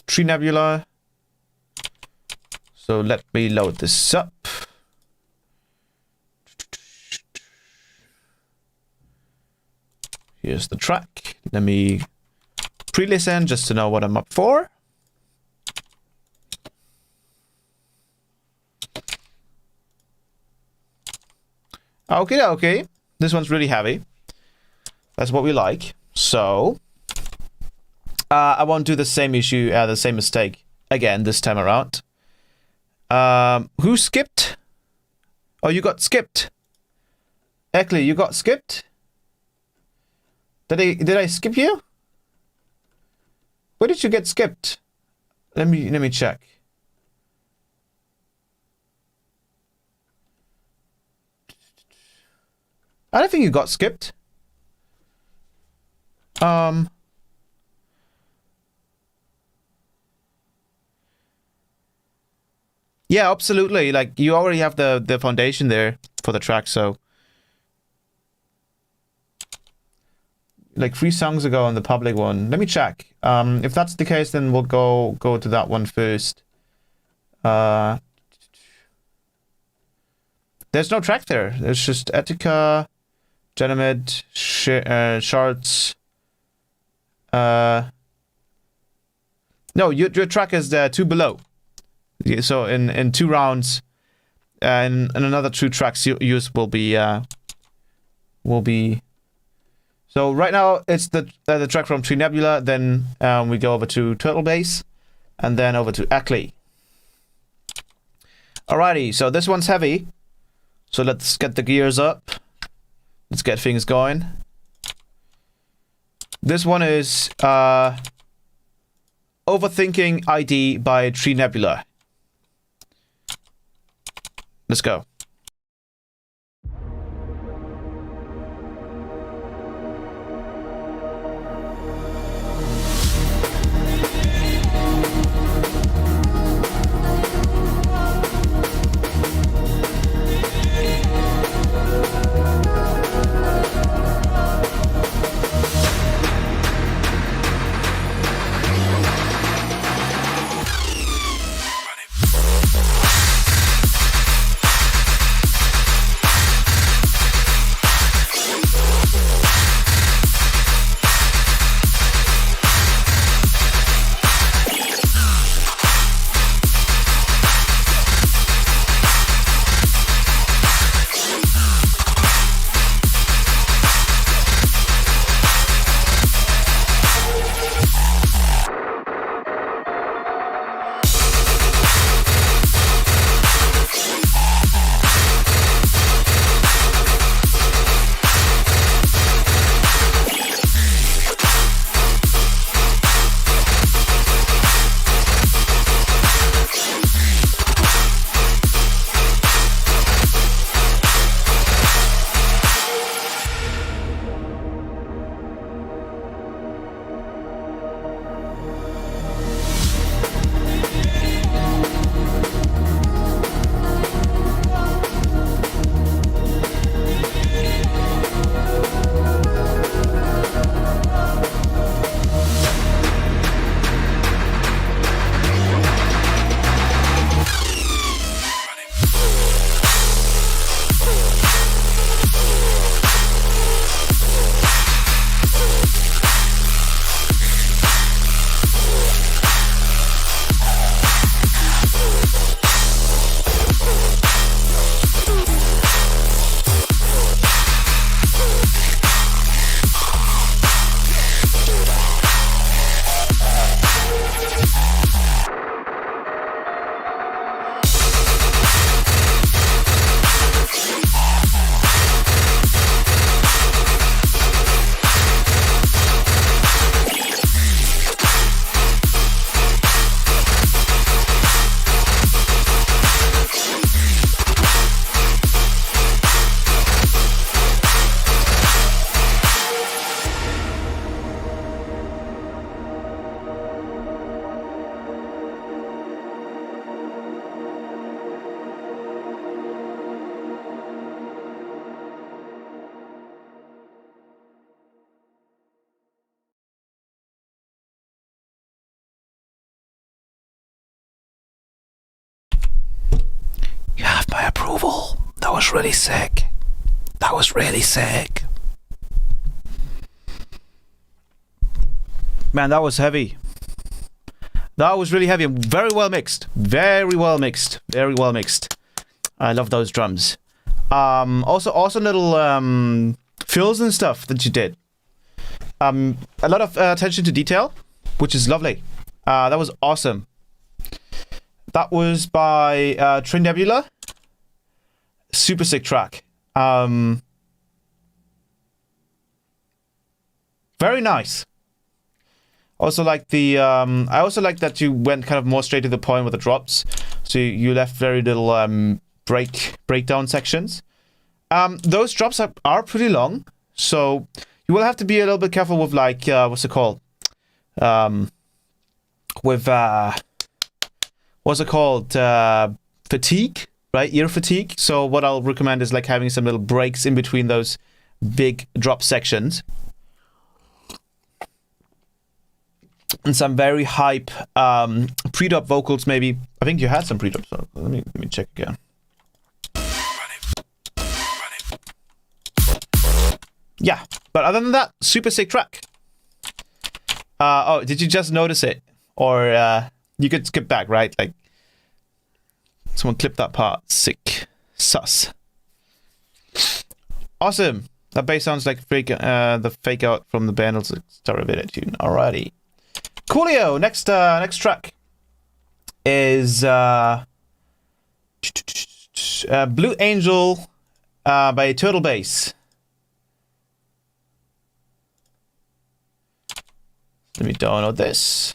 Tree Nebula. So let me load this up. Here's the track. Let me pre-listen just to know what I'm up for. Okay. This one's really heavy. That's what we like. So I won't do the same mistake again this time around. Who skipped? Oh, you got skipped. Eckley, you got skipped? Did I skip you? Where did you get skipped? Let me check. I don't think you got skipped. Yeah, absolutely. Like, you already have the foundation there for the track, so like 3 songs ago on the public one. Let me check. If that's the case, then we'll go to that one first. There's no track there. There's just Etika, Genomed, Shards. No, your track is 2 below. So in 2 rounds, and another 2 tracks yours will be. So right now it's the track from Tree Nebula. Then we go over to Turtle Bass, and then over to Eckley. Alrighty, so this one's heavy. So let's get the gears up. Let's get things going. This one is Overthinking ID by Tree Nebula. Let's go. was really sick. That was really sick. Man, that was heavy. That was really heavy and very well mixed. Very well mixed. Very well mixed. I love those drums. Also little fills and stuff that you did. A lot of attention to detail, which is lovely. That was awesome. That was by Trinebula. Super sick track. Very nice. Also like the I also like that you went kind of more straight to the point with the drops. So you left very little breakdown sections. Those drops are pretty long, so you will have to be a little bit careful with like what's it called? Fatigue, right? Ear fatigue. So what I'll recommend is like having some little breaks in between those big drop sections. And some very hype pre-drop vocals, maybe. I think you had some pre-drops. So let me check again. Yeah, but other than that, super sick track. Oh, did you just notice it? Or you could skip back, right? Like, someone clip that part. Sick. Sus. Awesome. That bass sounds like the fake out from the Bandle's Staravator tune. Alrighty. Coolio. Next track is Blue Angel by Turtle Bass. Let me download this.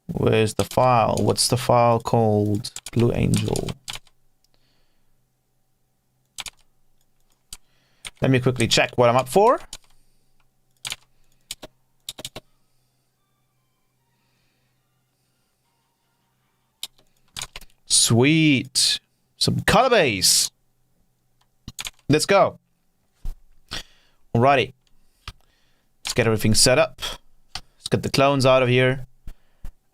Where's the file? What's the file called? Blue Angel. Let me quickly check what I'm up for. Sweet. Some color bass. Let's go. Alrighty. Let's get everything set up. Let's get the clones out of here.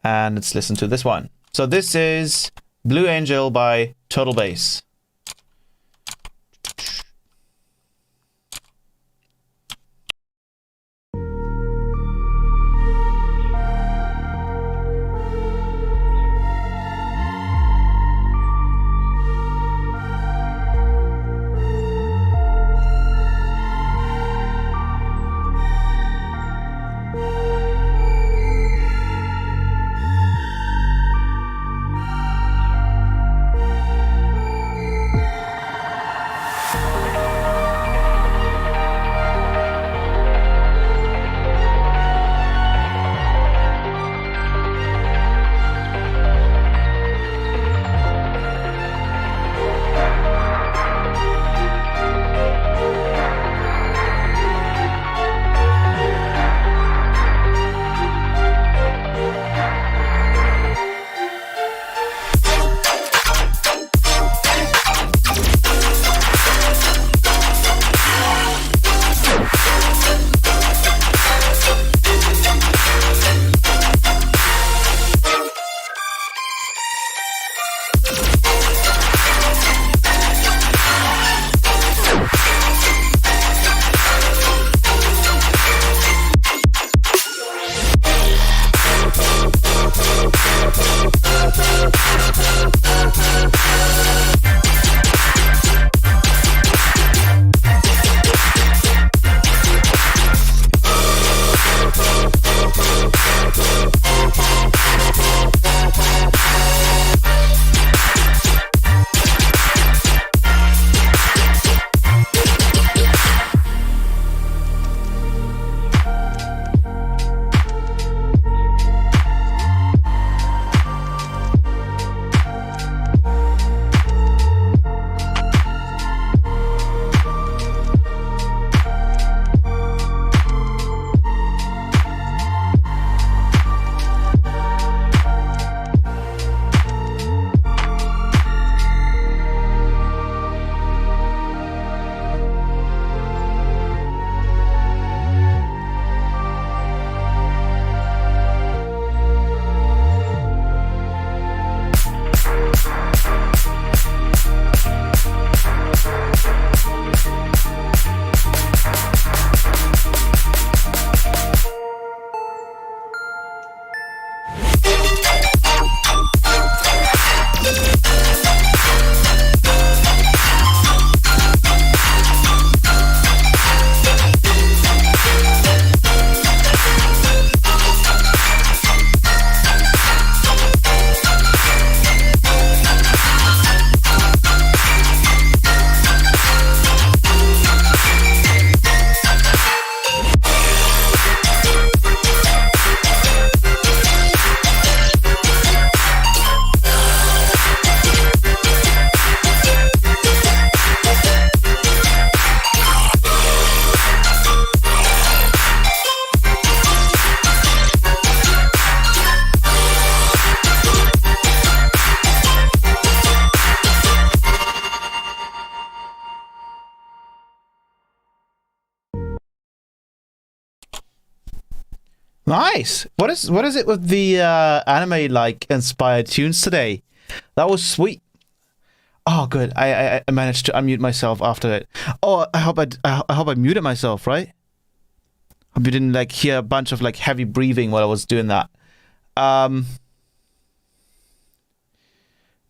And let's listen to this one. So this is Blue Angel by Turtle Bass. Nice. What is it with the anime like inspired tunes today? That was sweet. Oh, good. I managed to unmute myself after it. Oh, I hope I muted myself, right? Hope you didn't like hear a bunch of like heavy breathing while I was doing that. That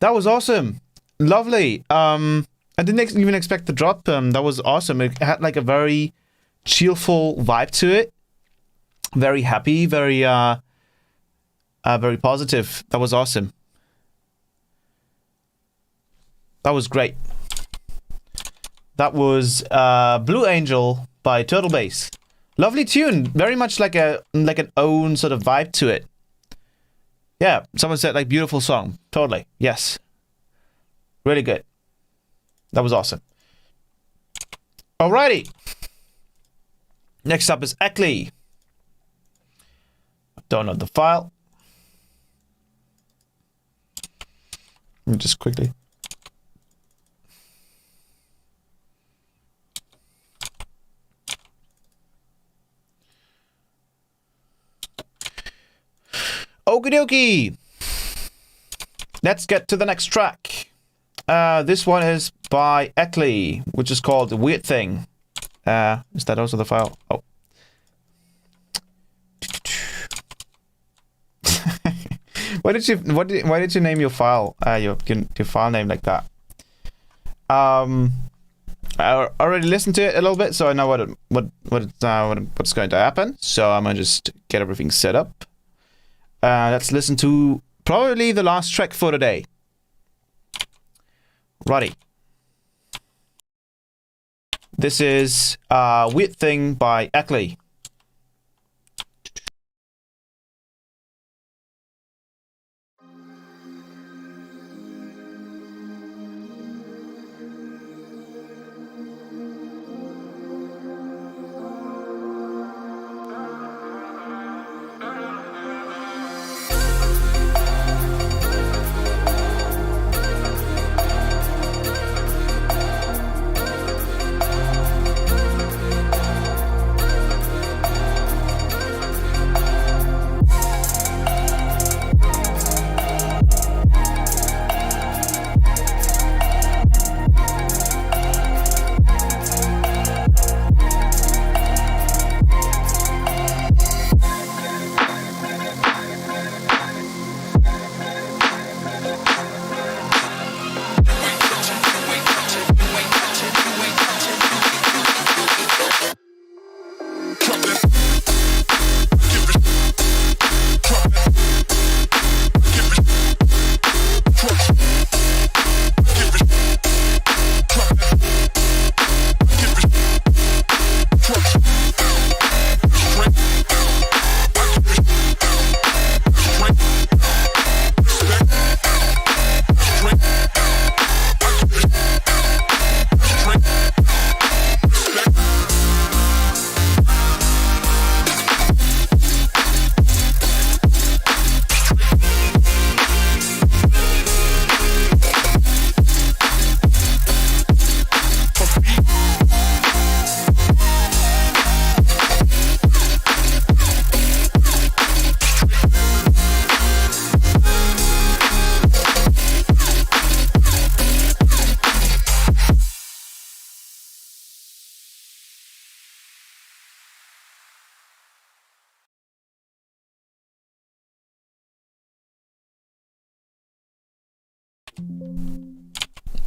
was awesome. Lovely. I didn't even expect the drop. That was awesome. It had like a very cheerful vibe to it. Very happy, very positive. That was awesome. That was great. That was Blue Angel by Turtle Bass. Lovely tune. Very much like an own sort of vibe to it. Yeah, someone said like beautiful song. Totally. Yes. Really good. That was awesome. Alrighty. Next up is Eckley. Download the file. Let me just quickly. Okie dokie. Let's get to the next track. This one is by Eckley, which is called The Weird Thing. Is that also the file? Oh. Why did you name your file your file name like that? I already listened to it a little bit, so I know what's going to happen. So I'm gonna just get everything set up. Let's listen to probably the last track for today. Righty. This is Weird Thing by Eckley.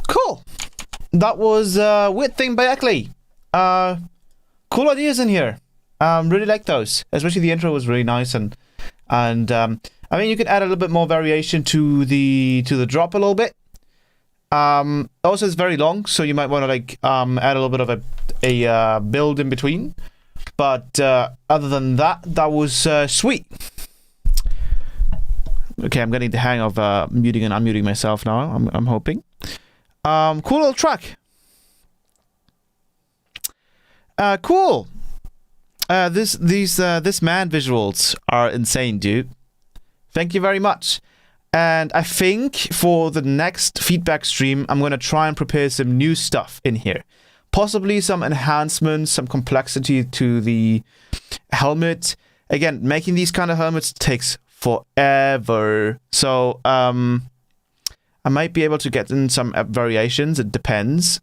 Cool. That was Weird Thing by Eckley. Cool ideas in here. Really like those. Especially the intro was really nice, and I mean, you can add a little bit more variation to the drop a little bit. Also, it's very long, so you might want to like add a little bit of a build in between. But other than that, that was sweet. Okay, I'm getting the hang of muting and unmuting myself now. I'm hoping. Cool little track. Cool. This man visuals are insane, dude. Thank you very much. And I think for the next feedback stream, I'm gonna try and prepare some new stuff in here. Possibly some enhancements, some complexity to the helmet, again, making these kind of helmets takes forever. So I might be able to get in some variations. It depends.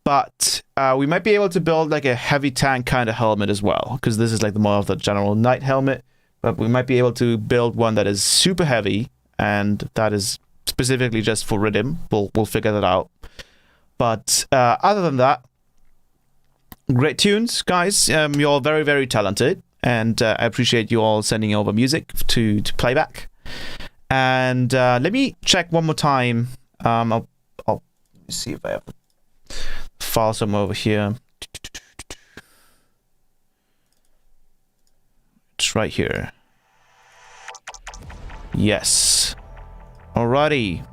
But we might be able to build like a heavy tank kind of helmet as well, because this is like the more of the general knight helmet. But we might be able to build one that is super heavy, and that is specifically just for rhythm. We'll figure that out. But other than that, great tunes, guys. You're all very, very talented, and I appreciate you all sending over music to Playback. And let me check one more time. I'll see if I have the file somewhere over here. It's right here. Yes. Alrighty.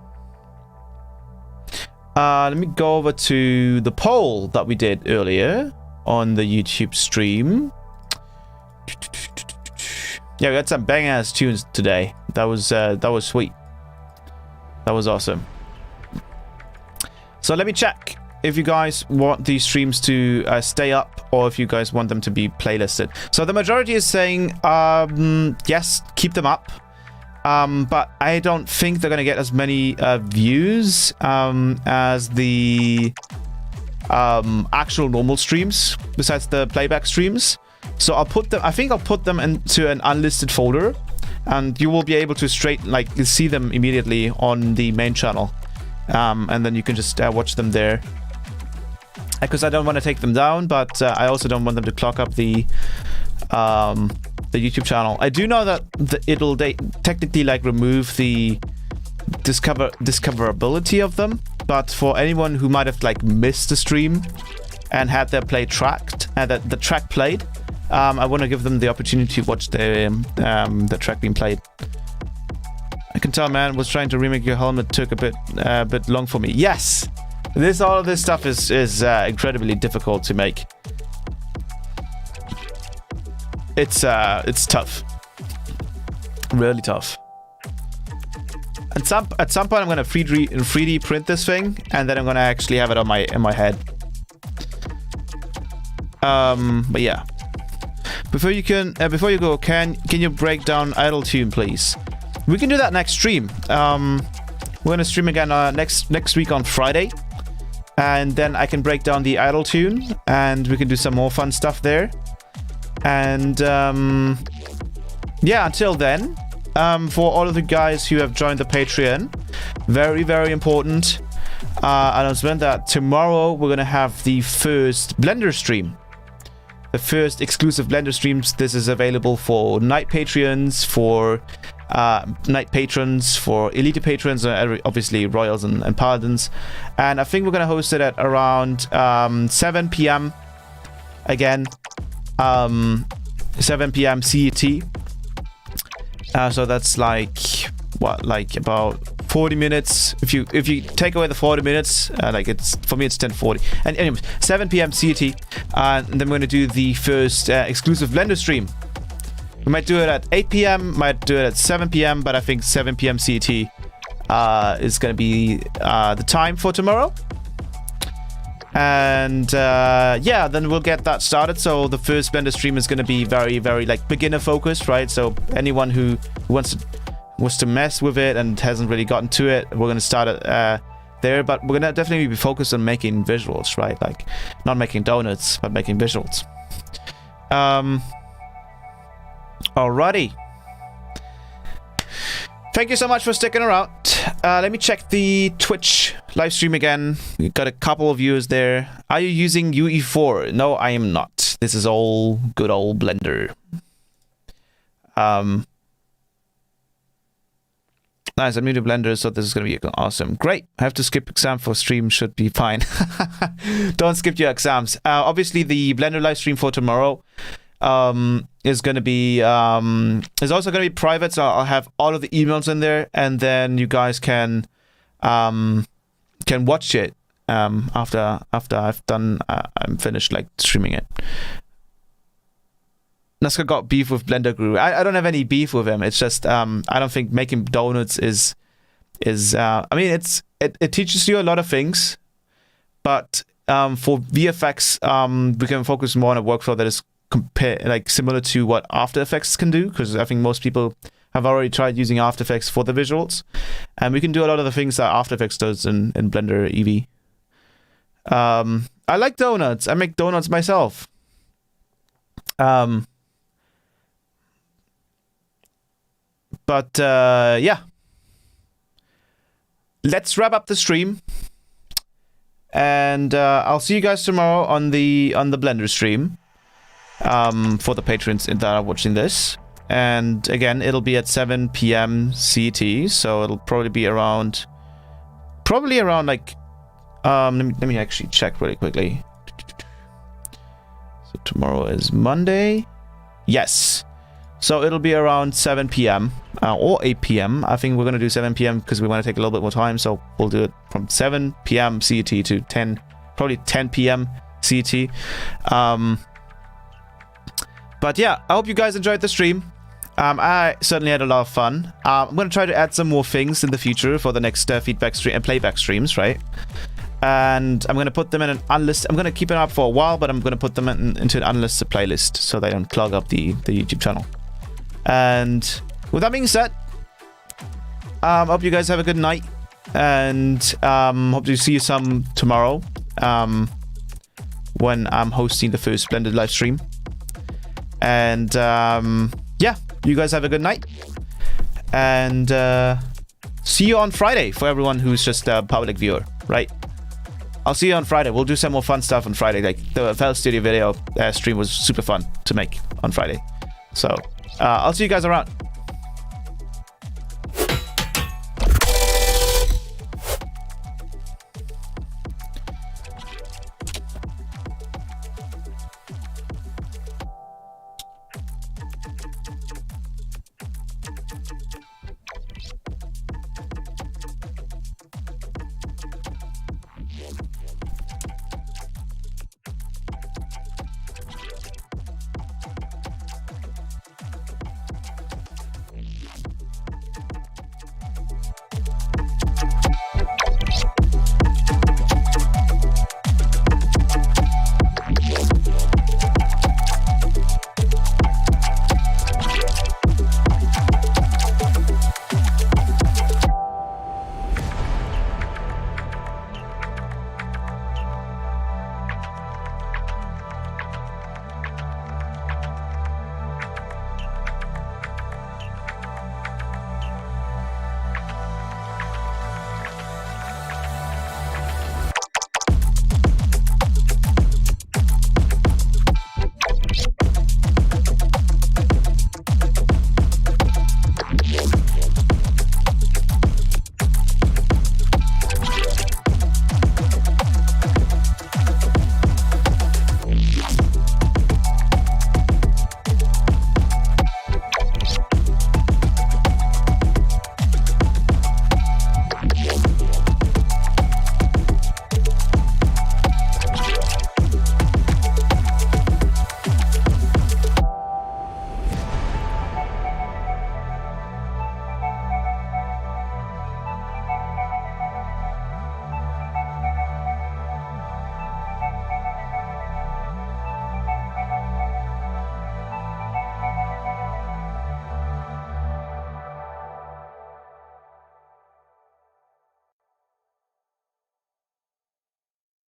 Let me go over to the poll that we did earlier on the YouTube stream. Yeah, we got some bang-ass tunes today. That was sweet. That was awesome. So let me check if you guys want these streams to stay up, or if you guys want them to be playlisted. So the majority is saying yes, keep them up. But I don't think they're gonna get as many views as the actual normal streams, besides the playback streams. So I'll put them. I think I'll put them into an unlisted folder, and you will be able to see them immediately on the main channel, and then you can just watch them there. Because I don't want to take them down, but I also don't want them to clog up the YouTube channel. I do know that it'll technically like remove the discoverability of them, but for anyone who might have like missed the stream and had their play tracked and the track played, I want to give them the opportunity to watch the track being played. I can tell, man, was trying to remake your helmet took a bit long for me. Yes, all of this stuff is incredibly difficult to make. It's tough, really tough. At some point, I'm gonna 3D print this thing, and then I'm gonna actually have it on in my head. But yeah. Before you go, can you break down Idle Tune, please? We can do that next stream. We're gonna stream again next week on Friday, and then I can break down the Idle Tune, and we can do some more fun stuff there. And yeah, until then, for all of the guys who have joined the Patreon, very, very important announcement that tomorrow we're gonna have the first Blender stream. The first exclusive Blender streams. This is available for Night Patreons, for Night Patrons, for Elite Patrons, obviously Royals and Paladins. And I think we're going to host it at around 7 p.m. again. 7 p.m. CET. So that's like, what, like about 40 minutes. If you take away the 40 minutes, for me it's 10:40. And anyways, 7 p.m. CET, and then we're gonna do the first exclusive Blender stream. We might do it at 8 p.m. Might do it at 7 p.m. But I think 7 p.m. CET is gonna be the time for tomorrow. And yeah, then we'll get that started. So the first Blender stream is gonna be very, very like beginner focused, right? So anyone who wants to mess with it and hasn't really gotten to it, we're gonna start it there. But we're gonna definitely be focused on making visuals, right? Like not making donuts, but making visuals. Alrighty. Thank you so much for sticking around. Let me check the Twitch live stream again. We've got a couple of viewers there. Are you using UE4? No, I am not. This is all good old Blender. Nice, I'm new to Blender, so this is going to be awesome. Great. I have to skip exam for stream, should be fine. Don't skip your exams. Obviously, the Blender live stream for tomorrow is going to be is also going to be private, so I'll have all of the emails in there, and then you guys can watch it after I'm finished like streaming it. Nazca got beef with Blender Guru. I don't have any beef with him. It's just I don't think making donuts is I mean it teaches you a lot of things, but for VFX we can focus more on a workflow that is similar to what After Effects can do, because I think most people have already tried using After Effects for the visuals, and we can do a lot of the things that After Effects does in Blender EV. I like donuts. I make donuts myself. Yeah. Let's wrap up the stream. And I'll see you guys tomorrow on the Blender stream. For the patrons that are watching this. And again, it'll be at 7 p.m. CT, so it'll probably be around like let me actually check really quickly. So tomorrow is Monday. Yes. So it'll be around 7 p.m. Or 8 p.m. I think we're going to do 7 p.m. because we want to take a little bit more time. So we'll do it from 7 p.m. CET to probably 10 p.m. CET. But yeah, I hope you guys enjoyed the stream. I certainly had a lot of fun. I'm going to try to add some more things in the future for the next feedback stream and playback streams, right? And I'm going to put them in an unlisted... I'm going to keep it up for a while, but I'm going to put them into an unlisted playlist so they don't clog up the YouTube channel. And with that being said, I hope you guys have a good night. And hope to see you some tomorrow when I'm hosting the first Blended live stream. And yeah, you guys have a good night. And see you on Friday for everyone who's just a public viewer, right? I'll see you on Friday. We'll do some more fun stuff on Friday. Like the FL Studio video stream was super fun to make on Friday. So I'll see you guys around.